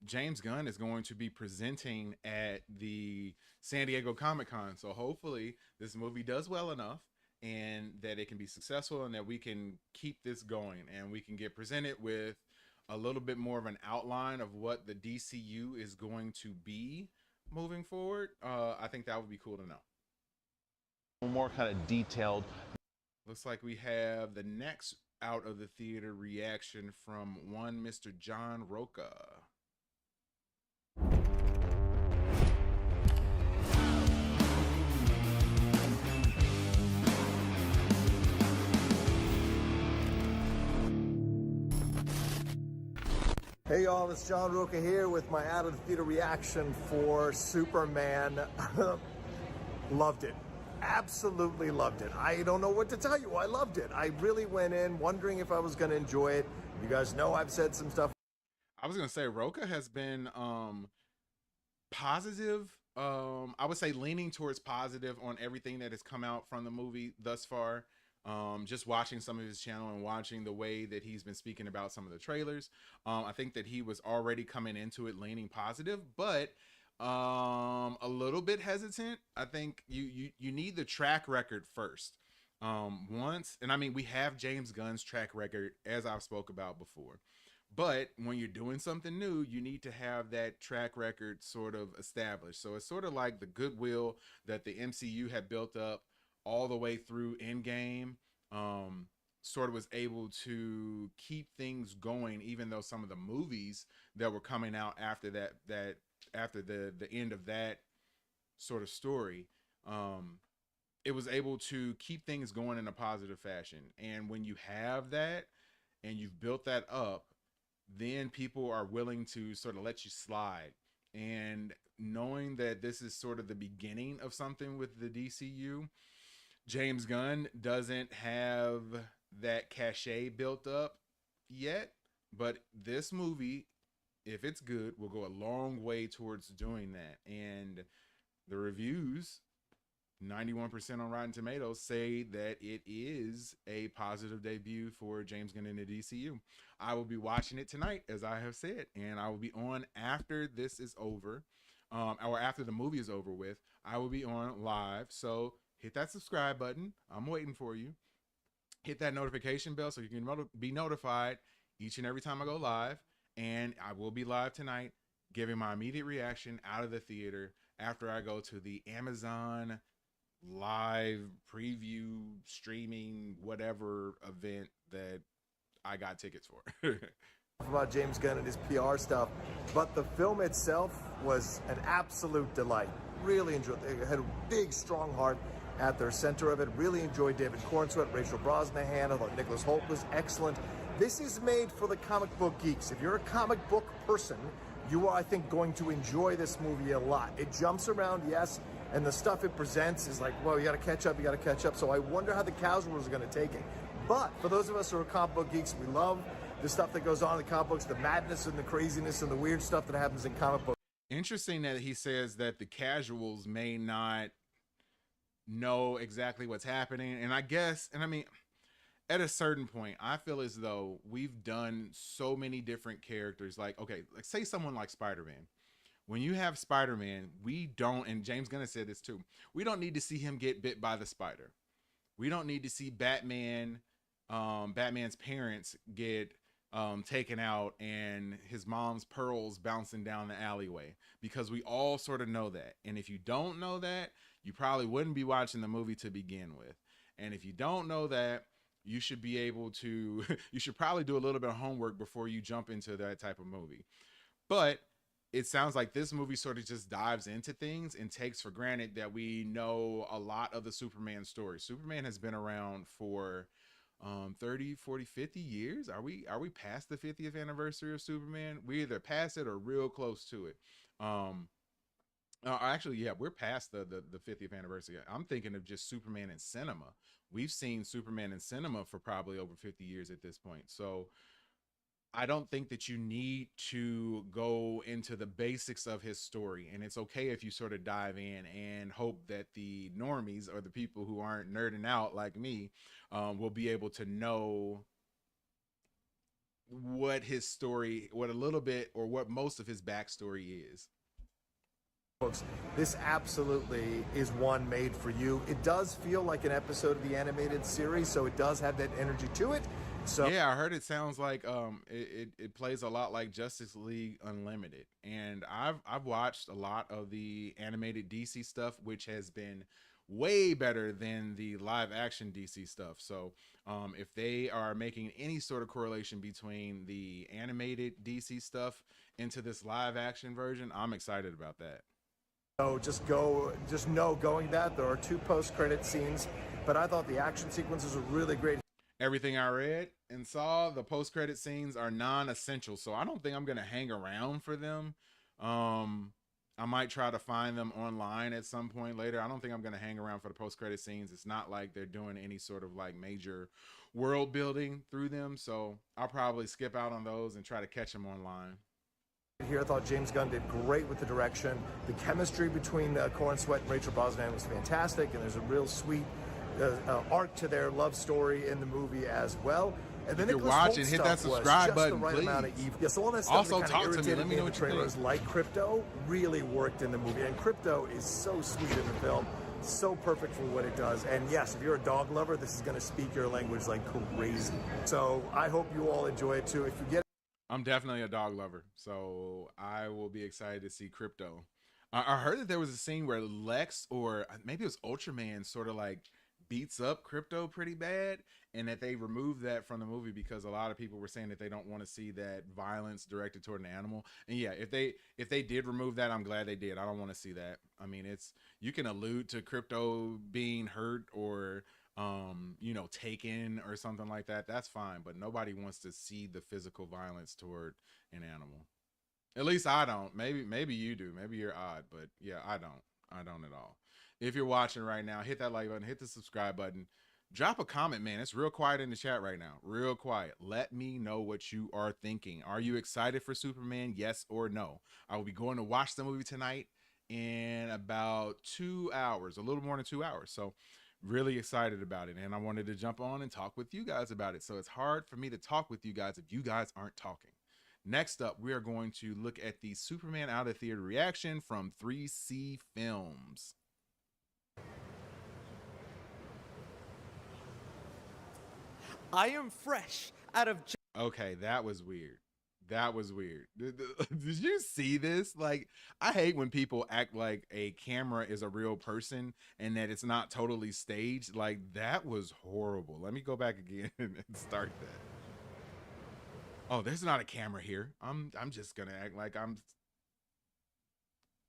James Gunn is going to be presenting at the San Diego Comic-Con. So, hopefully, this movie does well enough and that it can be successful and that we can keep this going and we can get presented with a little bit more of an outline of what the DCU is going to be moving forward. I think that would be cool to know. More kind of detailed. Looks like we have the next out of the theater reaction from one Mr. John Roca. Hey y'all, it's John Roca here with my out of the theater reaction for Superman. Loved it. Absolutely loved it. I don't know what to tell you. I loved it. I really went in wondering if I was going to enjoy it. You guys know I've said some stuff. I was going to say Roca has been positive. I would say leaning towards positive on everything that has come out from the movie thus far. Just watching some of his channel and watching the way that he's been speaking about some of the trailers. I think that he was already coming into it leaning positive, but a little bit hesitant. I think you need the track record first. And I mean, we have James Gunn's track record, as I've spoke about before. But when you're doing something new, you need to have that track record sort of established. So it's sort of like the goodwill that the MCU had built up all the way through Endgame, sort of was able to keep things going, even though some of the movies that were coming out after that after the end of that sort of story, it was able to keep things going in a positive fashion. And when you have that and you've built that up, then people are willing to sort of let you slide. And knowing that this is sort of the beginning of something with the DCU, James Gunn doesn't have that cachet built up yet, but this movie, if it's good, will go a long way towards doing that. And the reviews, 91% on Rotten Tomatoes, say that it is a positive debut for James Gunn in the DCU. I will be watching it tonight, as I have said, and I will be on after this is over, or after the movie is over with. I will be on live, so hit that subscribe button. I'm waiting for you. Hit that notification bell so you can be notified each and every time I go live. And I will be live tonight giving my immediate reaction out of the theater after I go to the Amazon live preview streaming whatever event that I got tickets for. About James Gunn and his PR stuff, but the film itself was an absolute delight. Really enjoyed it. It had a big, strong heart at their center of it. Really enjoyed David Cornsweet, Rachel Brosnahan. I thought Nicholas Hoult was excellent. This is made for the comic book geeks. If you're a comic book person, you are, I think, going to enjoy this movie a lot. It jumps around, yes, and the stuff it presents is like, well, you got to catch up, you got to catch up. So I wonder how the casuals are going to take it. But for those of us who are comic book geeks, we love the stuff that goes on in the comic books, the madness and the craziness and the weird stuff that happens in comic books. Interesting that he says that the casuals may not know exactly what's happening. And I guess, and I mean, at a certain point, I feel as though we've done so many different characters. Like, okay, like say someone like Spider-Man. When you have Spider-Man, we don't, and James Gunn said this too, we don't need to see him get bit by the spider. We don't need to see Batman, Batman's parents get taken out and his mom's pearls bouncing down the alleyway, because we all sort of know that. And if you don't know that, you probably wouldn't be watching the movie to begin with. And if you don't know that, you should be able to, you should probably do a little bit of homework before you jump into that type of movie. But it sounds like this movie sort of just dives into things and takes for granted that we know a lot of the Superman story. Superman has been around for 30, 40, 50 years. Are we past the 50th anniversary of Superman? We either past it or real close to it. Actually, yeah, we're past the 50th anniversary. I'm thinking of just Superman in cinema. We've seen Superman in cinema for probably over 50 years at this point. So I don't think that you need to go into the basics of his story. And it's okay if you sort of dive in and hope that the normies, or the people who aren't nerding out like me, will be able to know what his story, what a little bit, or what most of his backstory is. Folks, this absolutely is one made for you. It does feel like an episode of the animated series, so it does have that energy to it. So yeah, I heard it sounds like it plays a lot like Justice League Unlimited, and I've watched a lot of the animated DC stuff, which has been way better than the live action DC stuff. So if they are making any sort of correlation between the animated DC stuff into this live action version, I'm excited about that. So just know going that there are 2 post-credit scenes, but I thought the action sequences were really great. Everything I read and saw, the post-credit scenes are non-essential, so I don't think I'm gonna hang around for them. I might try to find them online at some point later. I don't think I'm gonna hang around for the post-credit scenes. It's not like they're doing any sort of like major world building through them, so I'll probably skip out on those and try to catch them online. Here, I thought James Gunn did great with the direction. The chemistry between Corn Sweat and Rachel Brosnahan was fantastic, and there's a real sweet arc to their love story in the movie as well. And then if you're watching, hit that subscribe button, right please. Yeah, so all that stuff Also, that talk kind to of me. Let me know what you trailers, think. like Crypto, really worked in the movie. And Crypto is so sweet in the film, so perfect for what it does. And yes, if you're a dog lover, this is going to speak your language like crazy. So I hope you all enjoy it too. If you get I'm definitely a dog lover, so I will be excited to see Crypto. I heard that there was a scene where Lex, or maybe it was Ultraman, sort of like beats up Crypto pretty bad, and that they removed that from the movie because a lot of people were saying that they don't want to see that violence directed toward an animal. And yeah, if they did remove that, I'm glad they did. I don't want to see that. I mean, you can allude to Crypto being hurt or taken or something like that. That's fine, but nobody wants to see the physical violence toward an animal. At least I don't. Maybe you do. Maybe you're odd, but yeah, I don't at all. If you're watching right now, hit that like button, hit the subscribe button, drop a comment, man. It's real quiet in the chat right now. Real quiet. Let me know what you are thinking. Are you excited for Superman? Yes or no? I will be going to watch the movie tonight in about 2 hours, a little more than 2 hours. So really excited about it, and I wanted to jump on and talk with you guys about it. So it's hard for me to talk with you guys if you guys aren't talking. Next up, we are going to look at the Superman out of theater reaction from 3C Films. I am fresh out of Okay, that was weird. That was weird. Did you see this? Like, I hate when people act like a camera is a real person and that it's not totally staged. Like, that was horrible. Let me go back again and start that. Oh, there's not a camera here. I'm just gonna act like I'm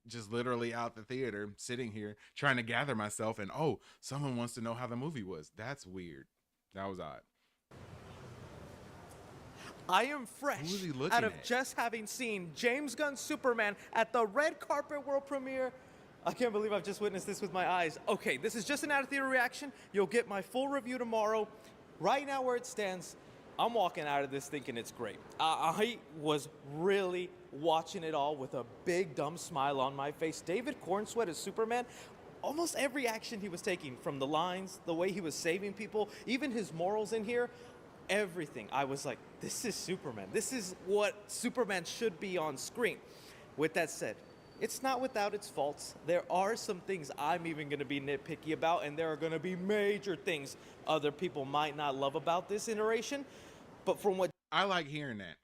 just literally out the theater, sitting here trying to gather myself, and oh, someone wants to know how the movie was. That's weird. That was odd. I am fresh Who is he looking out of at? just having seen James Gunn's Superman at the red carpet world premiere. I can't believe I've just witnessed this with my eyes. Okay, this is just an out of theater reaction. You'll get my full review tomorrow. Right now where it stands, I'm walking out of this thinking it's great. I was really watching it all with a big dumb smile on my face. David Cornsweet as Superman, almost every action he was taking, from the lines, the way he was saving people, even his morals in here, everything. I was like, this is Superman. This is what Superman should be on screen. With that said, it's not without its faults. There are some things I'm even going to be nitpicky about, and there are going to be major things other people might not love about this iteration. But from what I like hearing that.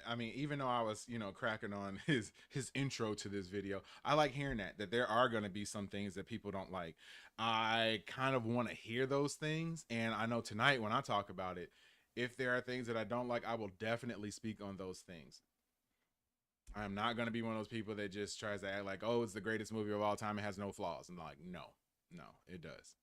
I mean, even though I was, cracking on his intro to this video, I like hearing that there are going to be some things that people don't like. I kind of want to hear those things. And I know tonight when I talk about it, if there are things that I don't like, I will definitely speak on those things. I'm not going to be one of those people that just tries to act like, oh, it's the greatest movie of all time. It has no flaws. I'm like, no, it does.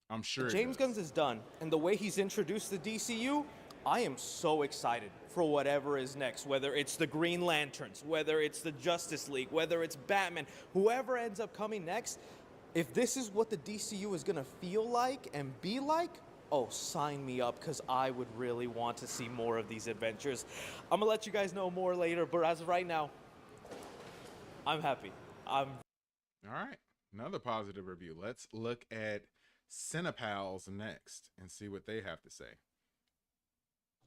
I'm sure James Gunn is done, and the way he's introduced the DCU, I am so excited for whatever is next, whether it's the Green Lanterns, whether it's the Justice League, whether it's Batman, whoever ends up coming next. If this is what the DCU is going to feel like and be like, oh, sign me up, because I would really want to see more of these adventures. I'm going to let you guys know more later, but as of right now, I'm happy. All right, another positive review. Let's look at Cinepals next and see what they have to say.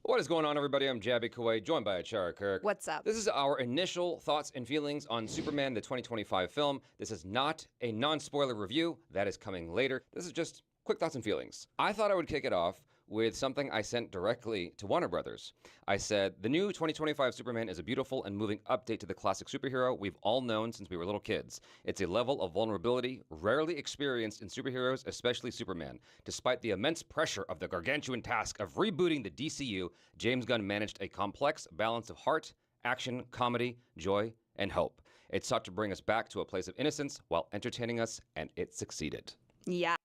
What is going on, everybody? I'm Jabby Kuwait, joined by Achara Kirk. What's up? This is our initial thoughts and feelings on Superman, the 2025 film. This is not a non-spoiler review. That is coming later. This is just quick thoughts and feelings. I thought I would kick it off with something I sent directly to Warner Brothers. I said, the new 2025 Superman is a beautiful and moving update to the classic superhero we've all known since we were little kids. It's a level of vulnerability rarely experienced in superheroes, especially Superman. Despite the immense pressure of the gargantuan task of rebooting the DCU, James Gunn managed a complex balance of heart, action, comedy, joy, and hope. It sought to bring us back to a place of innocence while entertaining us, and it succeeded. Yeah.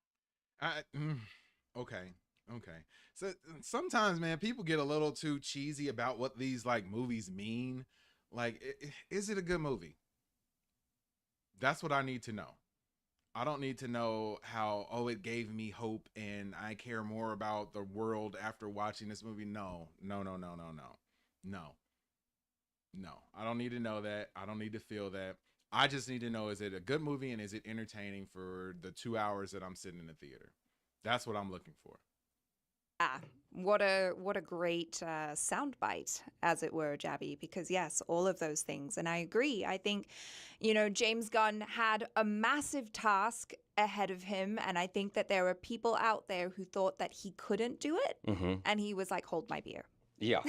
Okay. So sometimes, man, people get a little too cheesy about what these movies mean. Like, is it a good movie? That's what I need to know. I don't need to know how, oh, it gave me hope and I care more about the world after watching this movie. No. I don't need to know that. I don't need to feel that. I just need to know, is it a good movie and is it entertaining for the 2 hours that I'm sitting in the theater? That's what I'm looking for. Yeah, what a great soundbite, as it were, Jabby, because yes, all of those things. And I agree. I think, James Gunn had a massive task ahead of him. And I think that there are people out there who thought that he couldn't do it. Mm-hmm. And he was like, hold my beer. Yeah.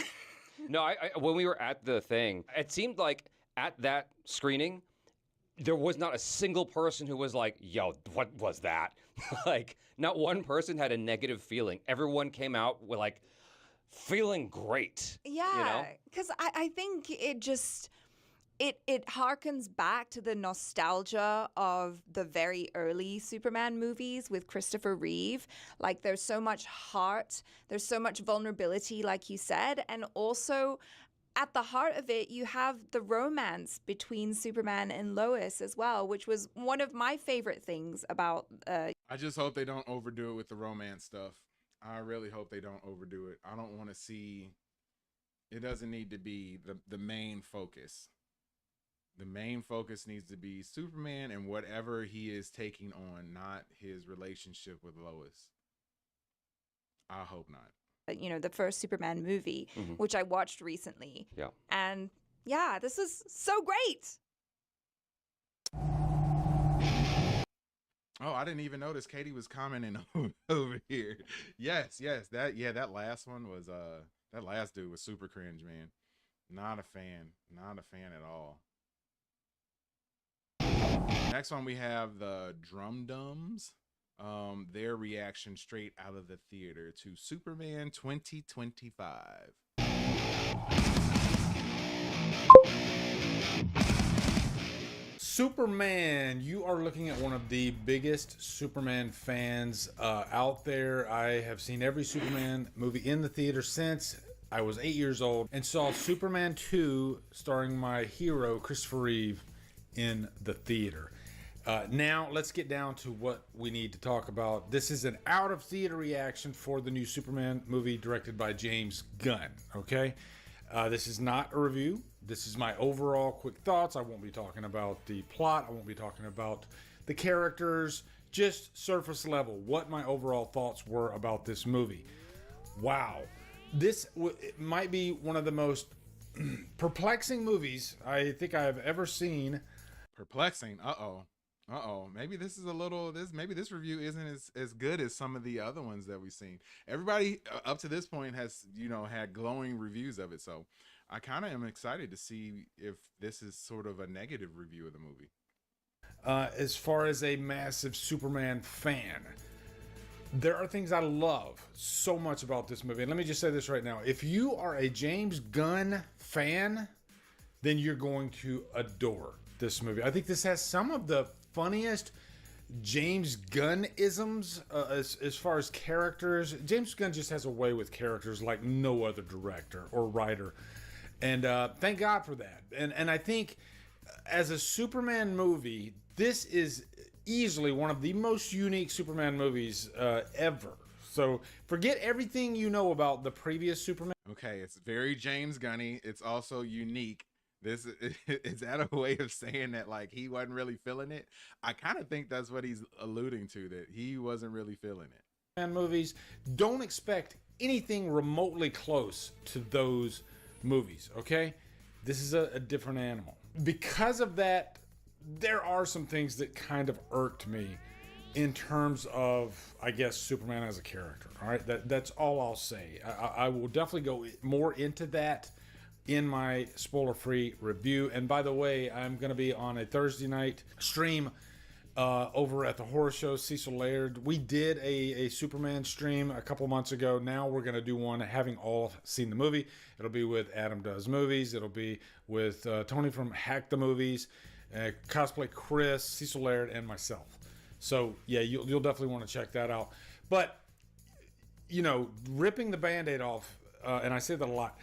No, I when we were at the thing, it seemed like at that screening, there was not a single person who was like, yo, what was that? Like, not one person had a negative feeling. Everyone came out with feeling great. Yeah, because I think it just, it harkens back to the nostalgia of the very early Superman movies with Christopher Reeve. Like, there's so much heart, there's so much vulnerability, like you said, and also at the heart of it, you have the romance between Superman and Lois as well, which was one of my favorite things about... I just hope they don't overdo it with the romance stuff. I really hope they don't overdo it. I don't want to see... It doesn't need to be the main focus. The main focus needs to be Superman and whatever he is taking on, not his relationship with Lois. I hope not. The first Superman movie, mm-hmm. which I watched recently. Yeah. And yeah, this is so great. Oh, I didn't even notice Katie was commenting over here. Yes, that last one was that last dude was super cringe, man. Not a fan at all. Next one we have the Drum Dums. Their reaction straight out of the theater to Superman 2025. Superman, you are looking at one of the biggest Superman fans out there. I have seen every Superman movie in the theater since I was 8 years old and saw Superman 2 starring my hero Christopher Reeve in the theater. Now let's get down to what we need to talk about. This is an out of theater reaction for the new Superman movie directed by James Gunn. Okay, this is not a review. This is my overall quick thoughts. I won't be talking about the plot. I won't be talking about the characters. Just surface level, what my overall thoughts were about this movie. Wow, this it might be one of the most perplexing movies I think I have ever seen. Perplexing. Maybe this is a little maybe this review isn't as good as some of the other ones that we've seen. Everybody up to this point has, had glowing reviews of it. So I kind of am excited to see if this is sort of a negative review of the movie. As far as a massive Superman fan, there are things I love so much about this movie. And let me just say this right now. If you are a James Gunn fan, then you're going to adore this movie. I think this has some of the funniest James Gunn-isms as far as characters. James Gunn just has a way with characters like no other director or writer. And thank God for that. And I think as a Superman movie, this is easily one of the most unique Superman movies ever. So forget everything you know about the previous Superman. Okay, it's very James Gunny. It's also unique. This is that a way of saying that like he wasn't really feeling it? I kind of think that's what he's alluding to, that he wasn't really feeling it. Superman movies, don't expect anything remotely close to those movies, okay? This is a different animal. Because of that, there are some things that kind of irked me in terms of, I guess, Superman as a character. All right, that's all I'll say. I will definitely go more into that in my spoiler-free review. And by the way, I'm going to be on a Thursday night stream over at the horror show Cecil Laird. We did a Superman stream a couple months ago. Now we're going to do one having all seen the movie. It'll be with Adam Does Movies. It'll be with Tony from Hack the Movies, Cosplay Chris, Cecil Laird, and myself. So yeah, you'll definitely want to check that out. But ripping the Band-Aid off, and I say that a lot,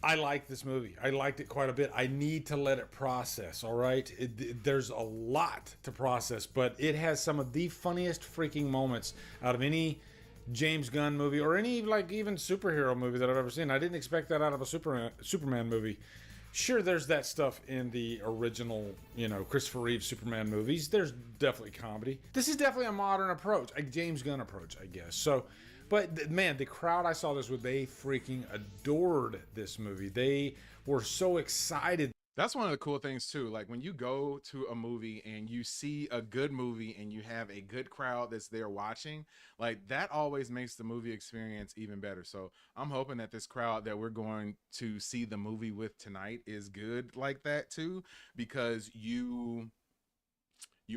I like this movie. I liked it quite a bit. I need to let it process, all right? There's a lot to process, but it has some of the funniest freaking moments out of any James Gunn movie or any, even superhero movie that I've ever seen. I didn't expect that out of a Superman movie. Sure, there's that stuff in the original, Christopher Reeve Superman movies. There's definitely comedy. This is definitely a modern approach, a James Gunn approach, I guess. So, but man, the crowd I saw this with, they freaking adored this movie. They were so excited. That's one of the cool things too. Like when you go to a movie and you see a good movie and you have a good crowd that's there watching, like that always makes the movie experience even better. So I'm hoping that this crowd that we're going to see the movie with tonight is good like that too, because you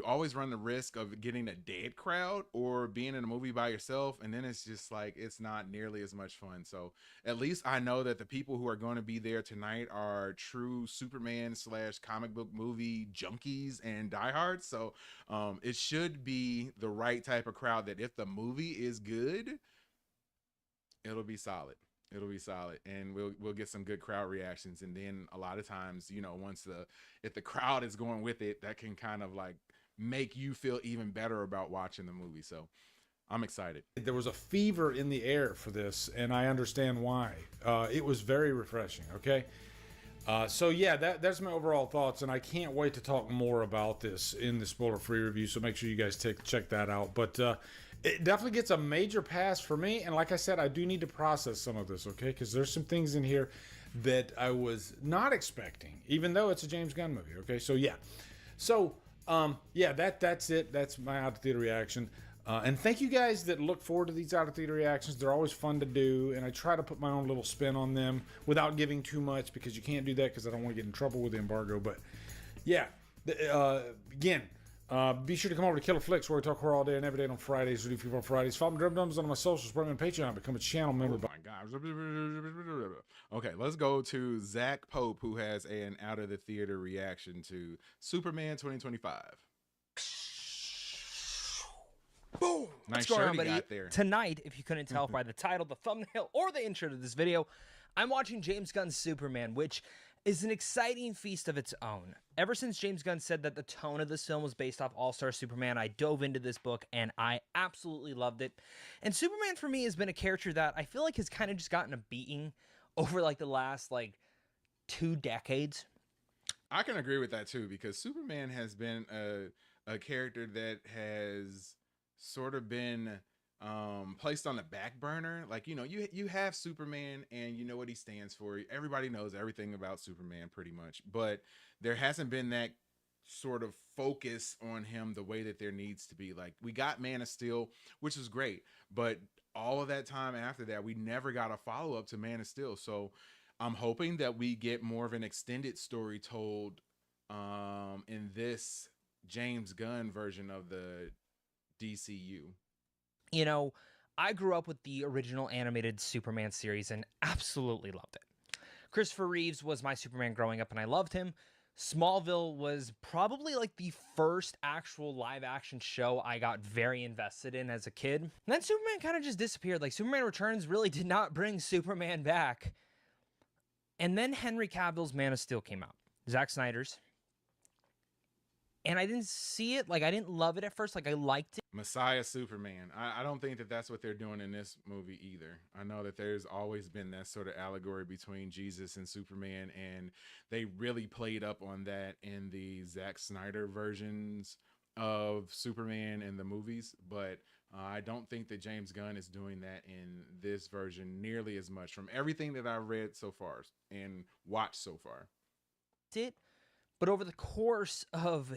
always run the risk of getting a dead crowd or being in a movie by yourself, and then it's just like it's not nearly as much fun. So at least I know that the people who are going to be there tonight are true Superman / comic book movie junkies and diehards. So it should be the right type of crowd that if the movie is good, it'll be solid. It'll be solid, and we'll get some good crowd reactions. And then a lot of times, if the crowd is going with it, that can kind of like make you feel even better about watching the movie. So I'm excited. There was a fever in the air for this, and I understand why. It was very refreshing. Okay. So yeah, that's my overall thoughts, and I can't wait to talk more about this in the spoiler-free review. So make sure you guys check that out. But it definitely gets a major pass for me. And like I said, I do need to process some of this, okay? Because there's some things in here that I was not expecting, even though it's a James Gunn movie, okay? So yeah. So yeah, that's it. That's my out-of-theater reaction. And thank you guys that look forward to these out-of-theater reactions. They're always fun to do, and I try to put my own little spin on them without giving too much, because you can't do that because I don't want to get in trouble with the embargo. But yeah, again, be sure to come over to Killer Flicks, where we talk horror all day and every day on Fridays. We do people on Fridays. Follow me Drum Dums on my social, support me on Patreon, become a channel member. Oh my gosh. Okay, let's go to Zach Pope, who has an out-of-the-theater reaction to Superman 2025. Boom! Nice What's going shirt on, he buddy? got there. Tonight, if you couldn't tell by the title, the thumbnail, or the intro to this video, I'm watching James Gunn's Superman, which, is an exciting feast of its own. Ever since James Gunn said that the tone of this film was based off All-Star Superman, I dove into this book and I absolutely loved it. And Superman for me has been a character that I feel like has kind of just gotten a beating over like the last like 2 decades. I can agree with that too, because Superman has been a character that has sort of been placed on the back burner. Like, you know, you have Superman and you know what he stands for. Everybody knows everything about Superman pretty much, but there hasn't been that sort of focus on him the way that there needs to be. Like, we got Man of Steel, which was great, but all of that time after that, we never got a follow-up to Man of Steel. So I'm hoping that we get more of an extended story told in this James Gunn version of the DCU. You know, I grew up with the original animated Superman series and absolutely loved it. Christopher Reeves was my Superman growing up and I loved him. Smallville was probably like the first actual live action show I got very invested in as a kid. And then Superman kind of just disappeared. Like, Superman Returns really did not bring Superman back. And then Henry Cavill's Man of Steel came out, Zack Snyder's. And I didn't see it. Like, I didn't love it at first. Like, I liked it. Messiah Superman. I don't think that that's what they're doing in this movie either. I know that there's always been that sort of allegory between Jesus and Superman, and they really played up on that in the Zack Snyder versions of Superman in the movies, but I don't think that James Gunn is doing that in this version nearly as much from everything that I've read so far and watched so far. But over the course of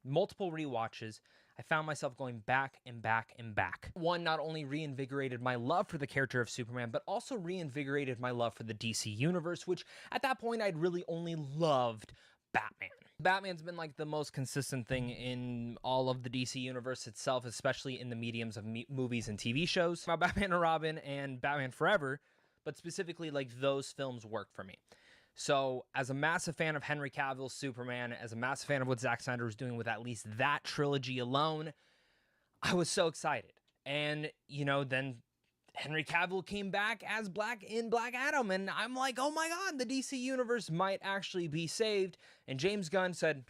multiple rewatches, I found myself going back and back and back. One not only reinvigorated my love for the character of Superman, but also reinvigorated my love for the DC universe, which at that point I'd really only loved Batman. Batman's been like the most consistent thing in all of the DC universe itself, especially in the mediums of movies and TV shows. About Batman and Robin and Batman Forever, but specifically like those films work for me. So, as a massive fan of Henry Cavill's Superman, as a massive fan of what Zack Snyder was doing with at least that trilogy alone, I was so excited. And, you know, then Henry Cavill came back as Black Adam, and I'm like, oh my god, the DC universe might actually be saved. And James Gunn said,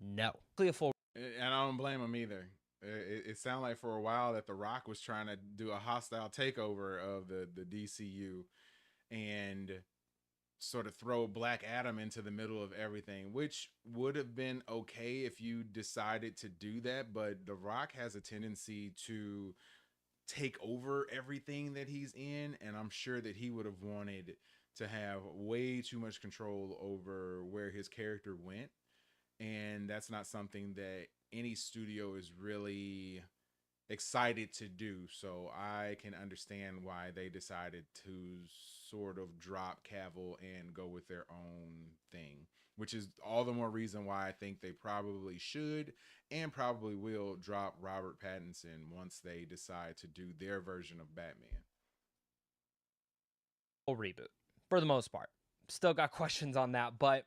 no. And I don't blame him either. It sounded like for a while that The Rock was trying to do a hostile takeover of the DCU and sort of throw Black Adam into the middle of everything, which would have been okay if you decided to do that. But The Rock has a tendency to take over everything that he's in, and I'm sure that he would have wanted to have way too much control over where his character went, and that's not something that any studio is really excited to do. So I can understand why they decided to sort of drop Cavill and go with their own thing, which is all the more reason why I think they probably should and probably will drop Robert Pattinson once they decide to do their version of Batman. Reboot, for the most part. Still got questions on that, but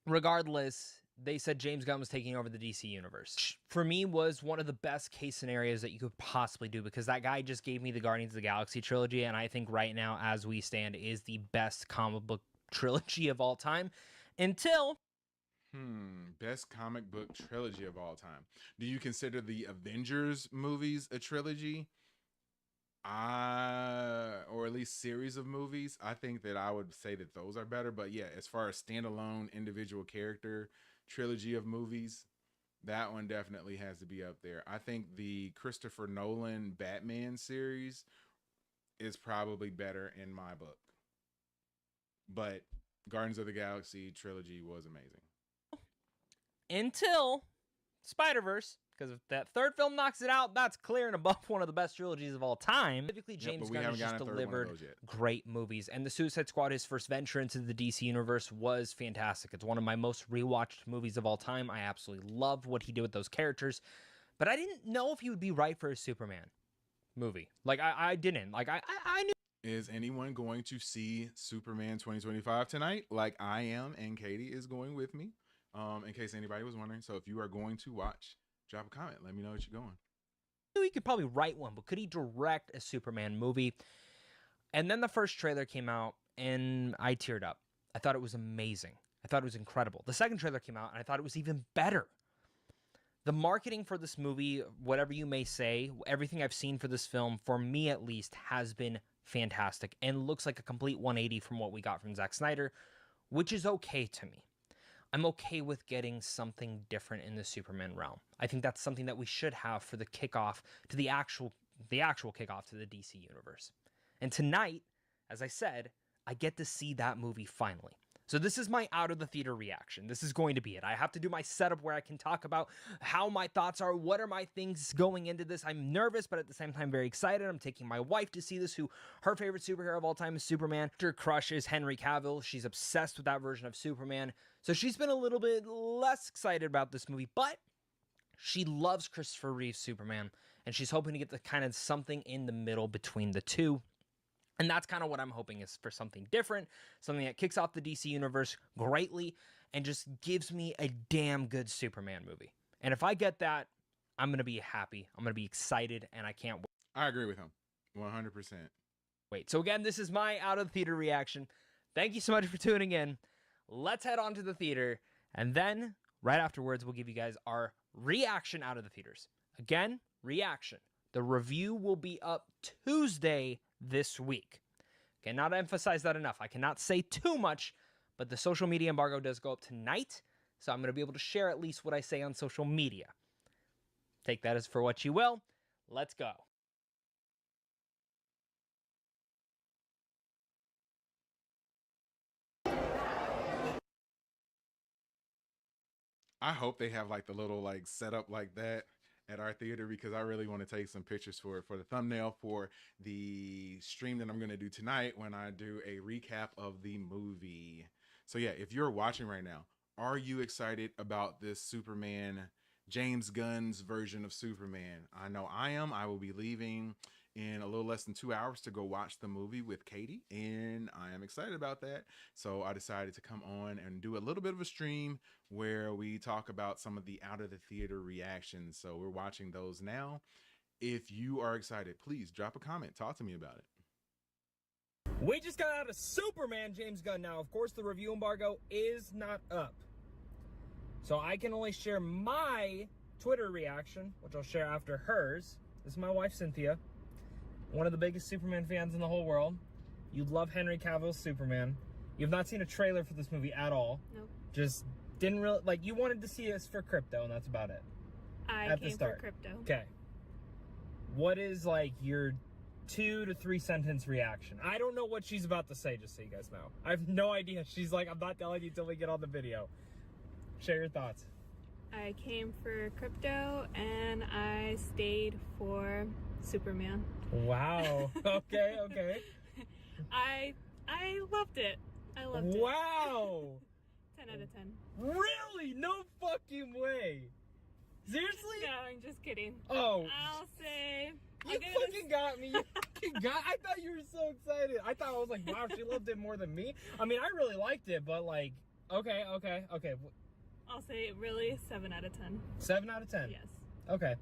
regardless, they said James Gunn was taking over the DC universe. For me, was one of the best case scenarios that you could possibly do, because that guy just gave me the Guardians of the Galaxy trilogy, and I think right now, as we stand, is the best comic book trilogy of all time. Until... Best comic book trilogy of all time. Do you consider the Avengers movies a trilogy? Or at least series of movies? I think that I would say that those are better. But yeah, as far as standalone individual character trilogy of movies, that one definitely has to be up there. I think the Christopher Nolan Batman series is probably better in my book. But Guardians of the Galaxy trilogy was amazing. Until Spider-Verse, because if that third film knocks it out, that's clear and above one of the best trilogies of all time. Typically, James Gunn has just delivered great movies, and the Suicide Squad, his first venture into the DC universe, was fantastic. It's one of my most rewatched movies of all time. I absolutely loved what he did with those characters, but I didn't know if he would be right for a Superman movie. Like, I didn't. Like, I knew. Is anyone going to see Superman 2025 tonight? Like I am, and Katie is going with me. In case anybody was wondering. So if you are going to watch, drop a comment. Let me know that you're going. He could probably write one, but could he direct a Superman movie? And then the first trailer came out, and I teared up. I thought it was amazing. I thought it was incredible. The second trailer came out, and I thought it was even better. The marketing for this movie, whatever you may say, everything I've seen for this film, for me at least, has been fantastic and looks like a complete 180 from what we got from Zack Snyder, which is okay to me. I'm okay with getting something different in the Superman realm. I think that's something that we should have for the kickoff to the actual kickoff to the DC universe. And tonight, as I said, I get to see that movie finally. So this is my out of the theater reaction. This is going to be it. I have to do my setup where I can talk about how my thoughts are, what are my things going into this. I'm nervous, but at the same time very excited. I'm taking my wife to see this, who her favorite superhero of all time is Superman. Her crush is Henry Cavill. She's obsessed with that version of Superman. So she's been a little bit less excited about this movie, but she loves Christopher Reeve's Superman, and she's hoping to get the kind of something in the middle between the two. And that's kind of what I'm hoping, is for something different, something that kicks off the DC universe greatly and just gives me a damn good Superman movie. And if I get that, I'm going to be happy. I'm going to be excited, and I can't wait. I agree with him 100%. Wait. So again, this is my out of the theater reaction. Thank you so much for tuning in. Let's head on to the theater, and then right afterwards, we'll give you guys our reaction out of the theaters. Again, reaction. The review will be up Tuesday this week. Cannot emphasize that enough. I cannot say too much, but the social media embargo does go up tonight, so I'm going to be able to share at least what I say on social media. Take that as for what you will. Let's go. I hope they have like the little like setup like that at our theater, because I really want to take some pictures for the thumbnail for the stream that I'm going to do tonight when I do a recap of the movie. So yeah, if you're watching right now, are you excited about this Superman, James Gunn's version of Superman? I know I am. I will be leaving in a little less than 2 hours to go watch the movie with Katie, and I am excited about that. So I decided to come on and do a little bit of a stream where we talk about some of the out of the theater reactions. So we're watching those now. If you are excited, please drop a comment. Talk to me about it. We just got out of Superman, James Gunn. Now, of course, the review embargo is not up, so I can only share my Twitter reaction, which I'll share after hers. This is my wife, Cynthia, one of the biggest Superman fans in the whole world. You love Henry Cavill's Superman. You've not seen a trailer for this movie at all. Nope. Just didn't really, like, you wanted to see us for Crypto, and that's about it. I came for Crypto. Okay. What is, like, your 2 to 3 sentence reaction? I don't know what she's about to say, just so you guys know. I have no idea. She's like, I'm not telling you till we get on the video. Share your thoughts. I came for Crypto, and I stayed for Superman. Wow. Okay, okay. I loved it. I loved it. Wow. 10 out of 10. Really? No fucking way. Seriously? No, I'm just kidding. Oh. I'll say... You fucking got me. You fucking got... I thought you were so excited. I was like, wow, she loved it more than me. I mean, I really liked it, but like, okay. I'll say really 7 out of 10. 7 out of 10? Yes. Okay.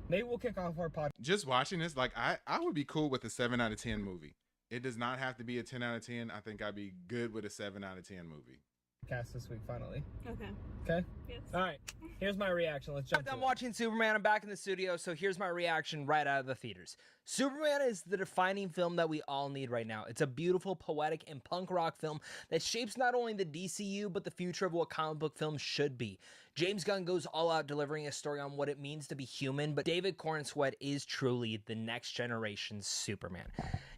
Maybe we'll kick off our podcast. Just watching this, like I would be cool with a 7 out of 10 movie. It does not have to be a 10 out of 10. I think I'd be good with a 7 out of 10 movie. Cast this week, finally. Okay. Okay? Yes. All right. Here's my reaction. Let's jump. I'm watching Superman. I'm back in the studio, so here's my reaction right out of the theaters. Superman is the defining film that we all need right now. It's a beautiful, poetic, and punk rock film that shapes not only the DCU, but the future of what comic book films should be. James Gunn goes all out delivering a story on what it means to be human, but David Corenswet is truly the next generation's Superman.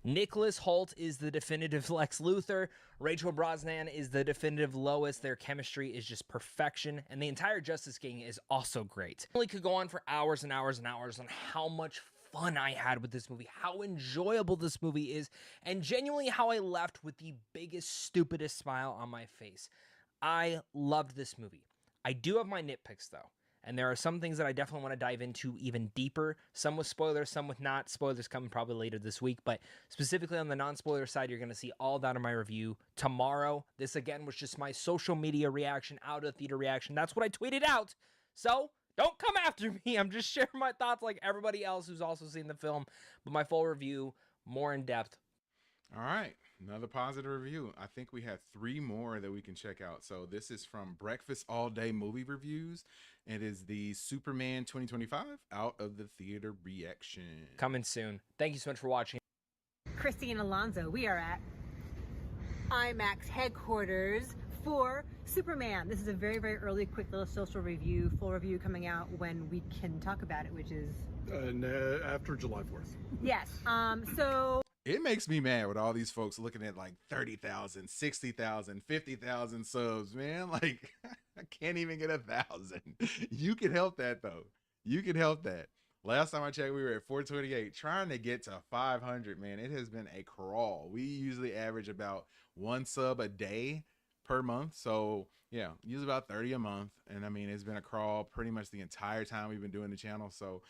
Nicholas Hoult is the definitive Lex Luthor. Rachel Brosnahan is the definitive Lois. Their chemistry is just perfection, and the entire Justice Gang is also great. I really could go on for hours and hours and hours on how much fun I had with this movie, how enjoyable this movie is, and genuinely how I left with the biggest, stupidest smile on my face. I loved this movie. I do have my nitpicks, though, and there are some things that I definitely want to dive into even deeper, some with spoilers, some with not. Spoilers coming probably later this week, but specifically on the non-spoiler side, you're going to see all that in my review tomorrow. This, again, was just my social media reaction, out of theater reaction. That's what I tweeted out, so don't come after me. I'm just sharing my thoughts like everybody else who's also seen the film, but my full review, more in depth. All right, another positive review. I think we have 3 more that we can check out. So this is from Breakfast All Day Movie Reviews. It is the Superman 2025 Out of the Theater reaction. Coming soon. Thank you so much for watching. Christine Alonso. We are at IMAX headquarters for Superman. This is a very, very early, quick little social review, full review coming out when we can talk about it, which is after July 4th. Yes. So It makes me mad with all these folks looking at like 30,000, 60,000, 50,000 subs, man. Like, I can't even get 1,000. You can help that, though. You can help that. Last time I checked, we were at 428, trying to get to 500, man. It has been a crawl. We usually average about 1 sub a day per month. So, yeah, use about 30 a month. And I mean, it's been a crawl pretty much the entire time we've been doing the channel. So,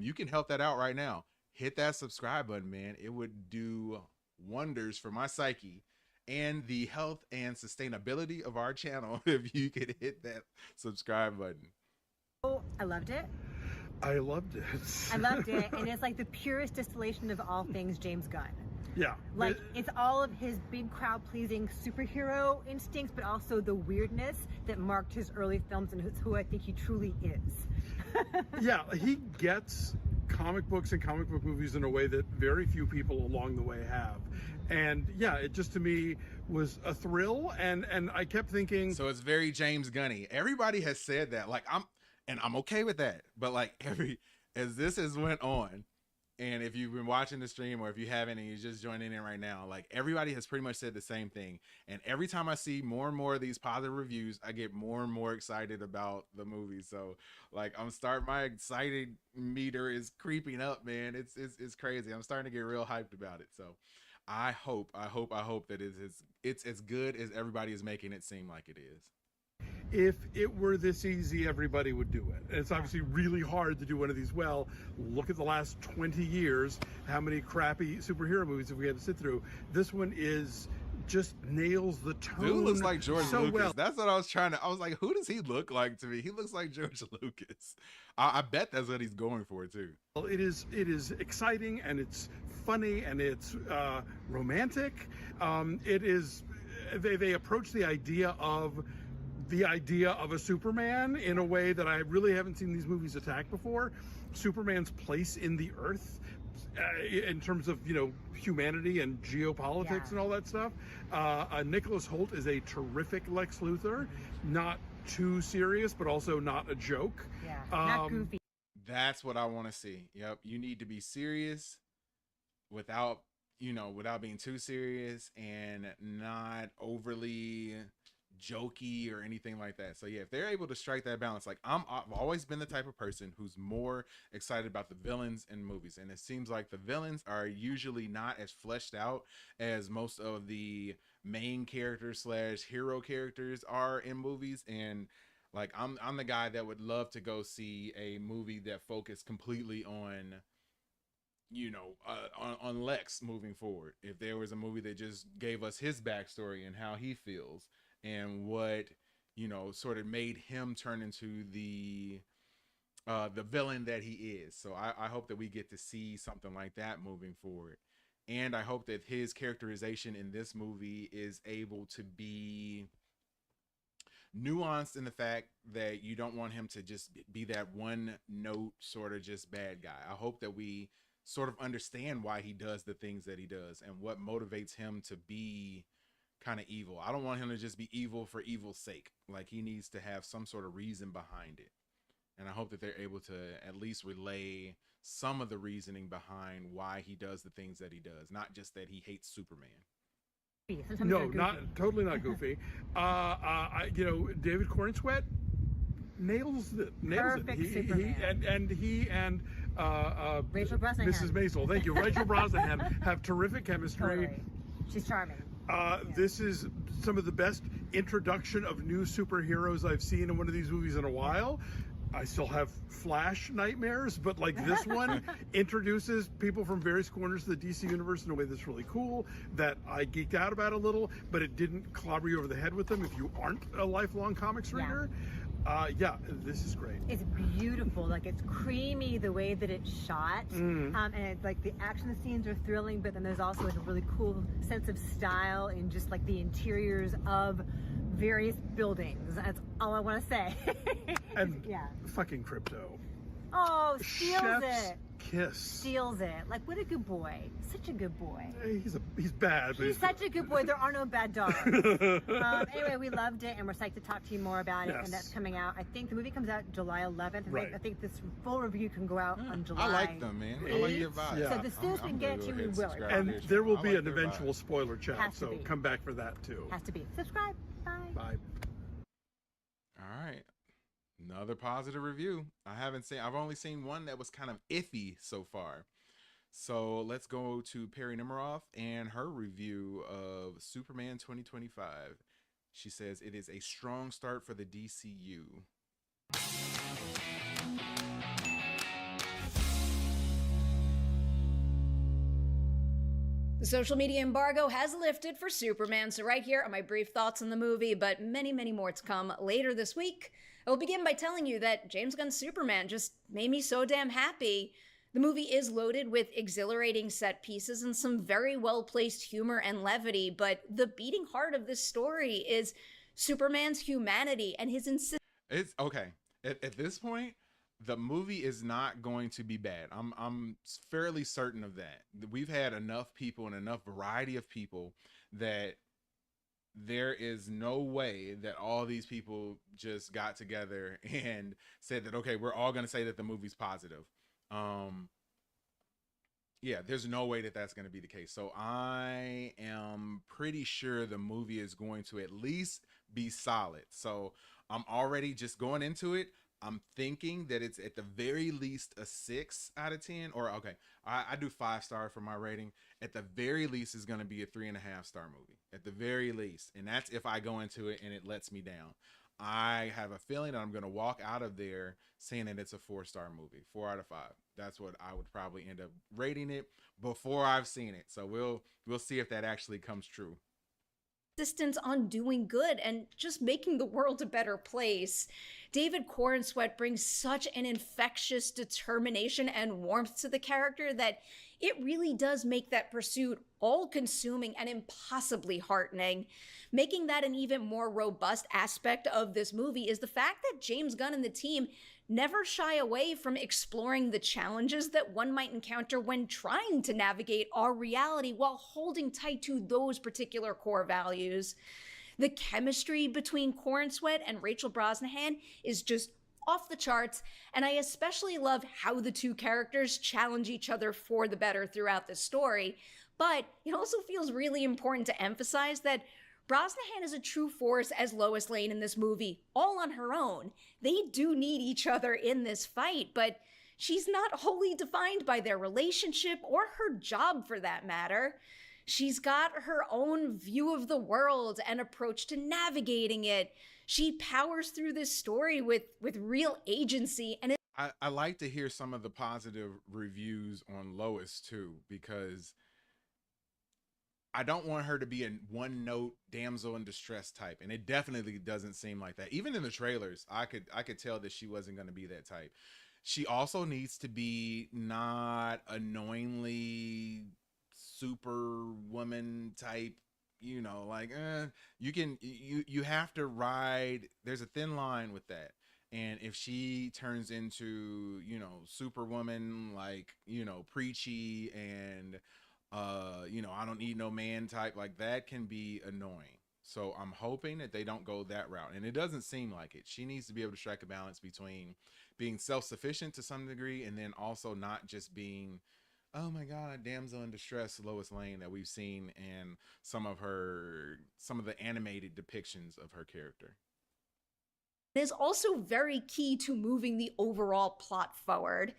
you can help that out right now. Hit that subscribe button, man. It would do wonders for my psyche and the health and sustainability of our channel if you could hit that subscribe button. I loved it. I loved it. I loved it. And it's like the purest distillation of all things James Gunn. Yeah. Like, it's all of his big crowd-pleasing superhero instincts, but also the weirdness that marked his early films and who I think he truly is. Yeah, he gets comic books and comic book movies in a way that very few people along the way have. And yeah, it just to me was a thrill, and I kept thinking, so it's very James Gunny. Everybody has said that. Like, I'm okay with that. But like as this has went on, and if you've been watching the stream or if you haven't and you're just joining in right now, like everybody has pretty much said the same thing. And every time I see more and more of these positive reviews, I get more and more excited about the movie. So like my excited meter is creeping up, man. It's crazy. I'm starting to get real hyped about it. So I hope that it's as good as everybody is making it seem like it is. if it were this easy, everybody would do it. And it's obviously really hard to do one of these well. Look at the last 20 years, how many crappy superhero movies have we had to sit through. This one just nails the tone. Dude looks like George so Lucas. well. That's what I was like, who does he look like to me? He looks like George Lucas. I bet that's what he's going for too. Well, it is exciting, and it's funny, and it's romantic. They approach the idea of a Superman in a way that I really haven't seen these movies attack before. Superman's place in the earth, in terms of humanity and geopolitics and all that stuff. Nicholas Hoult is a terrific Lex Luthor, not too serious, but also not a joke. Yeah, not goofy. That's what I want to see. Yep, you need to be serious without being too serious and not overly jokey or anything like that. So yeah, if they're able to strike that balance, like I've always been the type of person who's more excited about the villains in movies, and it seems like the villains are usually not as fleshed out as most of the main characters / hero characters are in movies. And like I'm the guy that would love to go see a movie that focused completely on on Lex moving forward. If there was a movie that just gave us his backstory and how he feels and what sort of made him turn into the villain that he is. So I hope that we get to see something like that moving forward. And I hope that his characterization in this movie is able to be nuanced in the fact that you don't want him to just be that one note sort of just bad guy. I hope that we sort of understand why he does the things that he does and what motivates him to be kind of evil. I don't want him to just be evil for evil's sake. Like, he needs to have some sort of reason behind it. And I hope that they're able to at least relay some of the reasoning behind why he does the things that he does, not just that he hates Superman. No, totally not goofy. David Cornsweet nails it. Perfect Superman. He and Rachel Brosnahan. Mrs. Maisel, thank you. Rachel Brosnahan have terrific chemistry. Totally. She's charming. This is some of the best introduction of new superheroes I've seen in one of these movies in a while. I still have Flash nightmares, but like this one introduces people from various corners of the DC universe in a way that's really cool, that I geeked out about a little, but it didn't clobber you over the head with them if you aren't a lifelong comics reader. Yeah, this is great. It's beautiful. Like, it's creamy the way that it's shot. And it's like the action scenes are thrilling, but then there's also like a really cool sense of style in just like the interiors of various buildings. That's all I want to say. And yeah. fucking Crypto. Oh, steals Chef's it. kiss. Steals it. Like, what a good boy. Such a good boy. He's bad, but He's such a good boy. There are no bad dogs. Anyway, we loved it, and we're psyched to talk to you more about it. Yes. And that's coming out. I think the movie comes out July 11th. Right. I think this full review can go out on July. I like them, man. I like your vibe. So the soonest we can get it to you, we will. And there will I be like an their eventual vibe. spoiler chat, Has to so be. come back for that too. Has to be. Subscribe. Bye. Bye. All right. Another positive review. I've only seen one that was kind of iffy so far. So let's go to Perry Nemiroff and her review of Superman 2025. She says it is a strong start for the DCU. The social media embargo has lifted for Superman, so right here are my brief thoughts on the movie, but many, many more to come later this week. I will begin by telling you that James Gunn's Superman just made me so damn happy. The movie is loaded with exhilarating set pieces and some very well-placed humor and levity, but the beating heart of this story is Superman's humanity and his insistence. It's okay. At this point, the movie is not going to be bad. I'm fairly certain of that. We've had enough people and enough variety of people that there is no way that all these people just got together and said that, okay, we're all going to say that the movie's positive. Yeah, there's no way that that's going to be the case. So I am pretty sure the movie is going to at least be solid. So I'm already just going into it. I'm thinking that it's at the very least a 6 out of 10, or okay, I do 5-star for my rating. At the very least, it's going to be a 3.5-star movie at the very least. And that's if I go into it and it lets me down. I have a feeling that I'm going to walk out of there saying that it's a 4-star movie, 4 out of 5. That's what I would probably end up rating it before I've seen it. So we'll see if that actually comes true. Insistence on doing good and just making the world a better place. David Corenswet brings such an infectious determination and warmth to the character that it really does make that pursuit all-consuming and impossibly heartening. Making that an even more robust aspect of this movie is the fact that James Gunn and the team never shy away from exploring the challenges that one might encounter when trying to navigate our reality while holding tight to those particular core values. The chemistry between Corenswet and Rachel Brosnahan is just off the charts, and I especially love how the two characters challenge each other for the better throughout the story. But it also feels really important to emphasize that Brosnahan is a true force as Lois Lane in this movie, all on her own. They do need each other in this fight, but she's not wholly defined by their relationship or her job for that matter. She's got her own view of the world and approach to navigating it. She powers through this story with real agency, and I like to hear some of the positive reviews on Lois too, because I don't want her to be a one-note damsel in distress type, and it definitely doesn't seem like that. Even in the trailers, I could tell that she wasn't going to be that type. She also needs to be not annoyingly superwoman type, you know, like you have to ride. There's a thin line with that. And if she turns into, you know, superwoman, like, you know, preachy and you know, I don't need no man type, like that can be annoying. So I'm hoping that they don't go that route, and it doesn't seem like it. She needs to be able to strike a balance between being self-sufficient to some degree and then also not just being, oh my god, damsel in distress Lois Lane that we've seen in some of the animated depictions of her character. it is also very key to moving the overall plot forward.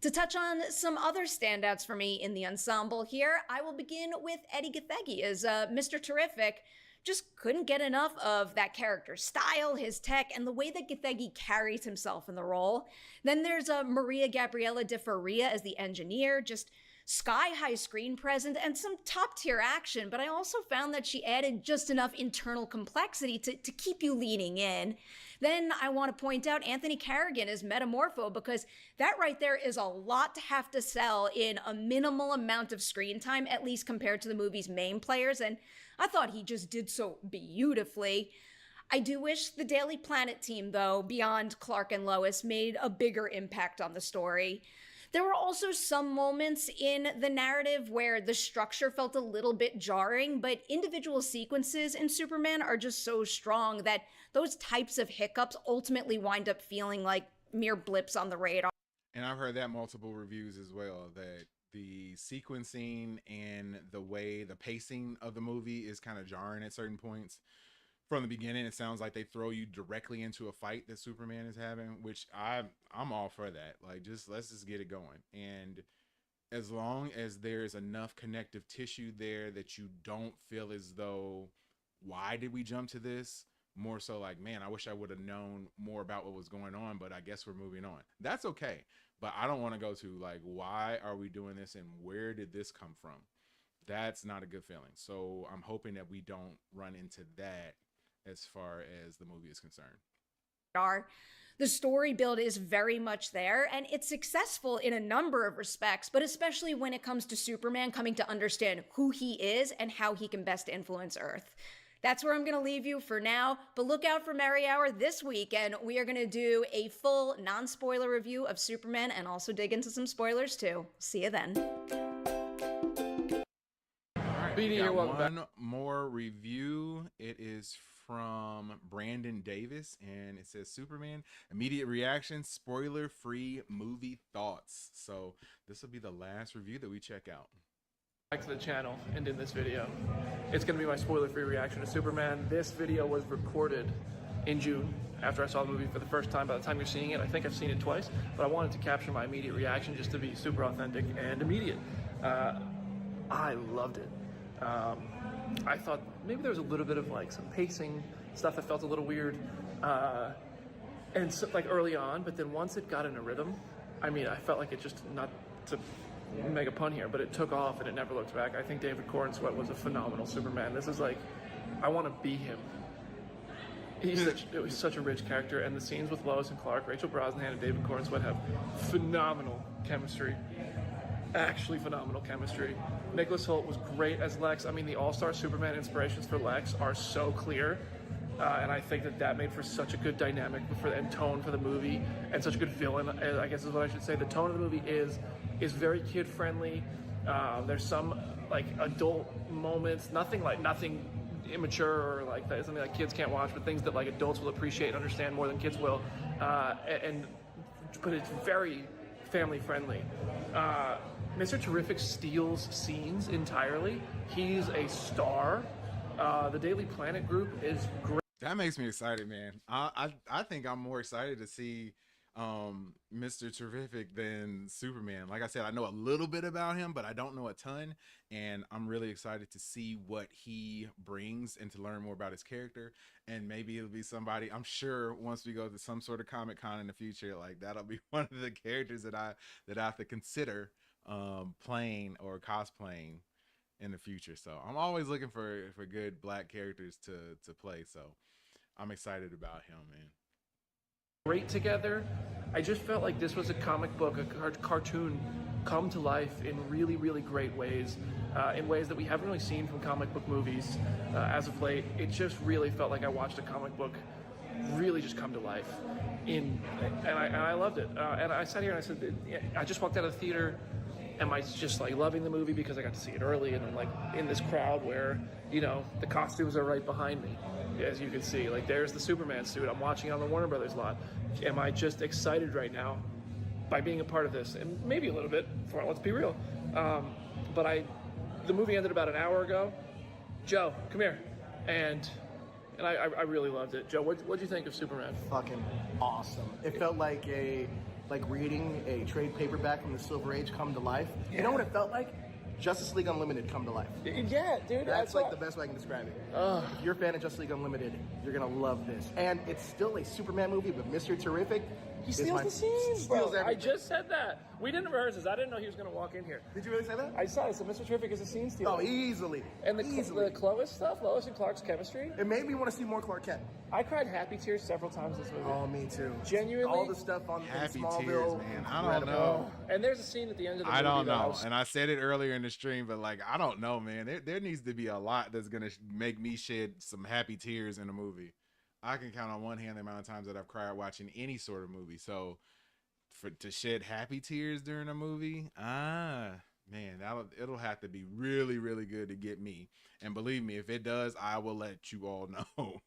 To touch on some other standouts for me in the ensemble here, I will begin with Eddie Gathegi as Mr. Terrific. Just couldn't get enough of that character's style, his tech, and the way that Gathegi carries himself in the role. Then there's Maria Gabriela de Faria as the engineer, just sky-high screen presence and some top-tier action, but I also found that she added just enough internal complexity to keep you leaning in. Then I want to point out Anthony Carrigan as Metamorpho, because that right there is a lot to have to sell in a minimal amount of screen time, at least compared to the movie's main players, and I thought he just did so beautifully. I do wish the Daily Planet team, though, beyond Clark and Lois, made a bigger impact on the story. There were also some moments in the narrative where the structure felt a little bit jarring, but individual sequences in Superman are just so strong that those types of hiccups ultimately wind up feeling like mere blips on the radar. And I've heard that multiple reviews as well, that the sequencing and the way the pacing of the movie is kind of jarring at certain points. From the beginning, it sounds like they throw you directly into a fight that Superman is having, which I'm all for that. Like, let's just get it going. And as long as there's enough connective tissue there that you don't feel as though, why did we jump to this? More so like, man, I wish I would have known more about what was going on, but I guess we're moving on. That's okay. But I don't want to go to like, why are we doing this and where did this come from? That's not a good feeling. So I'm hoping that we don't run into that as far as the movie is concerned. The story build is very much there, and it's successful in a number of respects, but especially when it comes to Superman coming to understand who he is and how he can best influence Earth. That's where I'm going to leave you for now, but look out for Merry Hour this week, and we are going to do a full non-spoiler review of Superman and also dig into some spoilers too. See you then. All right, we got one more review. It is from Brandon Davis, and it says Superman immediate reaction, spoiler-free movie thoughts. So this will be the last review that we check out. Back to the channel and in this video, it's going to be my spoiler-free reaction to Superman. This video was recorded in June after I saw the movie for the first time. By the time you're seeing it, I think I've seen it twice, but I wanted to capture my immediate reaction just to be super authentic and immediate. I loved it. I thought maybe there was a little bit of like some pacing stuff that felt a little weird, and so, like early on, but then once it got in a rhythm, I mean, I felt like it just, not to make a pun here, but it took off and it never looked back. I think David Corenswet was a phenomenal Superman. This is like, I want to be him. It was such a rich character, and the scenes with Lois and Clark, Rachel Brosnahan and David Corenswet have phenomenal chemistry. Actually phenomenal chemistry. Nicholas Hoult was great as Lex. I mean, the all-star Superman inspirations for Lex are so clear, and I think that made for such a good dynamic and tone for the movie, and such a good villain, I guess is what I should say. The tone of the movie is very kid-friendly. There's some like adult moments, nothing immature or like that, something that kids can't watch, but things that like adults will appreciate and understand more than kids will, but it's very family friendly. Mr. Terrific steals scenes entirely. He's a star. The Daily Planet group is great. That makes me excited, man. I think I'm more excited to see Mr. Terrific than Superman. Like I said, I know a little bit about him, but I don't know a ton, and I'm really excited to see what he brings and to learn more about his character. And maybe it'll be somebody, I'm sure once we go to some sort of Comic-Con in the future, like that'll be one of the characters that I have to consider playing or cosplaying in the future. So I'm always looking for good black characters to play. So I'm excited about him, man. Great together. I just felt like this was a comic book, a cartoon come to life in really, really great ways, in ways that we haven't really seen from comic book movies as of late. It just really felt like I watched a comic book really just come to life, and I loved it. And I sat here and I said, I just walked out of the theater. Am I just like loving the movie because I got to see it early, and I'm like in this crowd where, you know, the costumes are right behind me, as you can see. Like there's the Superman suit. I'm watching it on the Warner Brothers lot. Am I just excited right now by being a part of this? And maybe a little bit, let's be real. But the movie ended about an hour ago. Joe, come here. And I really loved it. Joe, what'd you think of Superman? Fucking awesome. It felt like reading a trade paperback from the Silver Age come to life. Yeah. You know what it felt like? Justice League Unlimited come to life. Yeah, dude. That's like the best way I can describe it. If you're a fan of Justice League Unlimited, you're gonna love this. And it's still a Superman movie, but Mr. Terrific, He is steals my- the scenes, bro. steals I everything. just said that. We didn't rehearse this. I didn't know he was going to walk in here. Did you really say that? I said it. So Mr. Terrific is a scene stealer. Oh, easily. And the Easily. Lois stuff, Lois and Clark's chemistry. It made me want to see more Clark Kent. I cried happy tears several times this movie. Oh, me too. Genuinely. All the stuff on in Happy Smallville. tears, man. I don't incredible. know. And there's a scene at the end of the I movie. don't that I know. was- And I said it earlier in the stream, but like, I don't know, man. There needs to be a lot that's going to make me shed some happy tears in a movie. I can count on one hand the amount of times that I've cried watching any sort of movie. So to shed happy tears during a movie, man, it'll have to be really, really good to get me. And believe me, if it does, I will let you all know.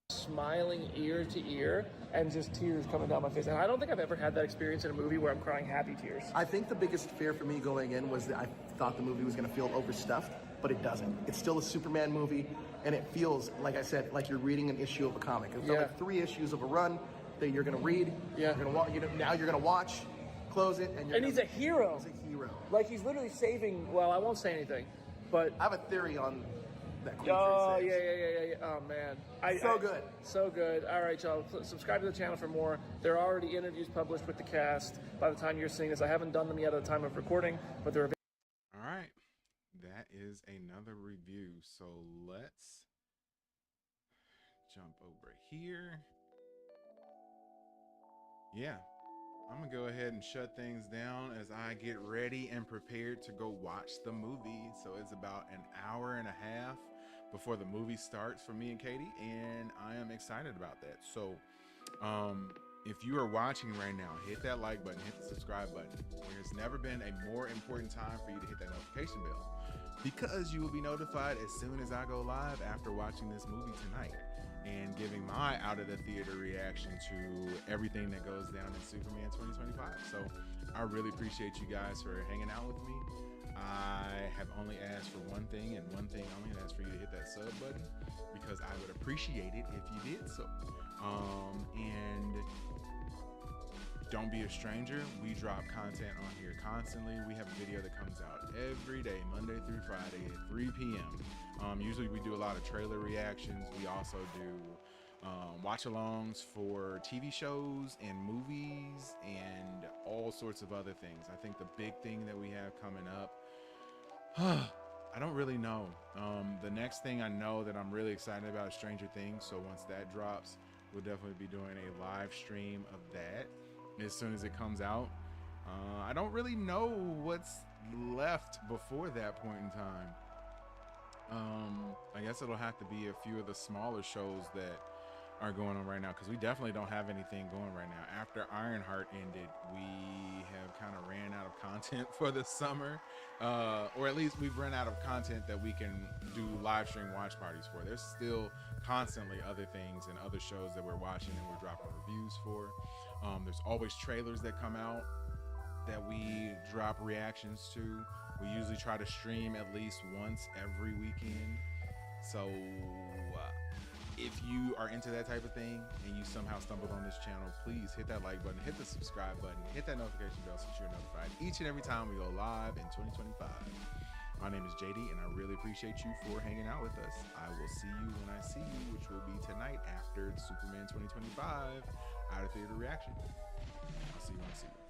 Smiling ear to ear and just tears coming down my face. And I don't think I've ever had that experience in a movie where I'm crying happy tears. I think the biggest fear for me going in was that I thought the movie was going to feel overstuffed, but it doesn't. It's still a Superman movie, and it feels, like I said, like you're reading an issue of a comic. It felt like 3 issues of a run that you're going to read. Yeah. Now you're going to watch, close it, and he's a hero. He's a hero. Like, he's literally saving, well, I won't say anything, but... I have a theory on that Queen Oh, Tree yeah. Oh, man. So good. So good. All right, y'all. Subscribe to the channel for more. There are already interviews published with the cast by the time you're seeing this. I haven't done them yet at the time of recording, but they're All right. That is another review. So let's jump over here. Yeah. I'm going to go ahead and shut things down as I get ready and prepared to go watch the movie. So it's about an hour and a half before the movie starts for me and Katie, and I am excited about that. So if you are watching right now, hit that like button, hit the subscribe button. There's never been a more important time for you to hit that notification bell, because you will be notified as soon as I go live after watching this movie tonight and giving my out of the theater reaction to everything that goes down in Superman 2025. So I really appreciate you guys for hanging out with me. I have only asked for one thing, and one thing only, and that's for you to hit that sub button, because I would appreciate it if you did so. And don't be a stranger. We drop content on here constantly. We have a video that comes out every day, Monday through Friday at 3 p.m. Usually we do a lot of trailer reactions. We also do watch-alongs for TV shows and movies and all sorts of other things. I think the big thing that we have coming up, I don't really know. The next thing I know that I'm really excited about is Stranger Things. So once that drops, we'll definitely be doing a live stream of that as soon as it comes out. I don't really know what's left before that point in time. I guess it'll have to be a few of the smaller shows that are going on right now, because we definitely don't have anything going right now. After Ironheart ended, we have kind of ran out of content for the summer, or at least we've run out of content that we can do live stream watch parties for. There's still constantly other things and other shows that we're watching and we're dropping reviews for. There's always trailers that come out that we drop reactions to. We usually try to stream at least once every weekend. So if you are into that type of thing and you somehow stumbled on this channel, please hit that like button, hit the subscribe button, hit that notification bell so you're notified each and every time we go live in 2025. My name is JD, and I really appreciate you for hanging out with us. I will see you when I see you, which will be tonight after Superman 2025 Out of Theater Reaction. I'll see you when I see you.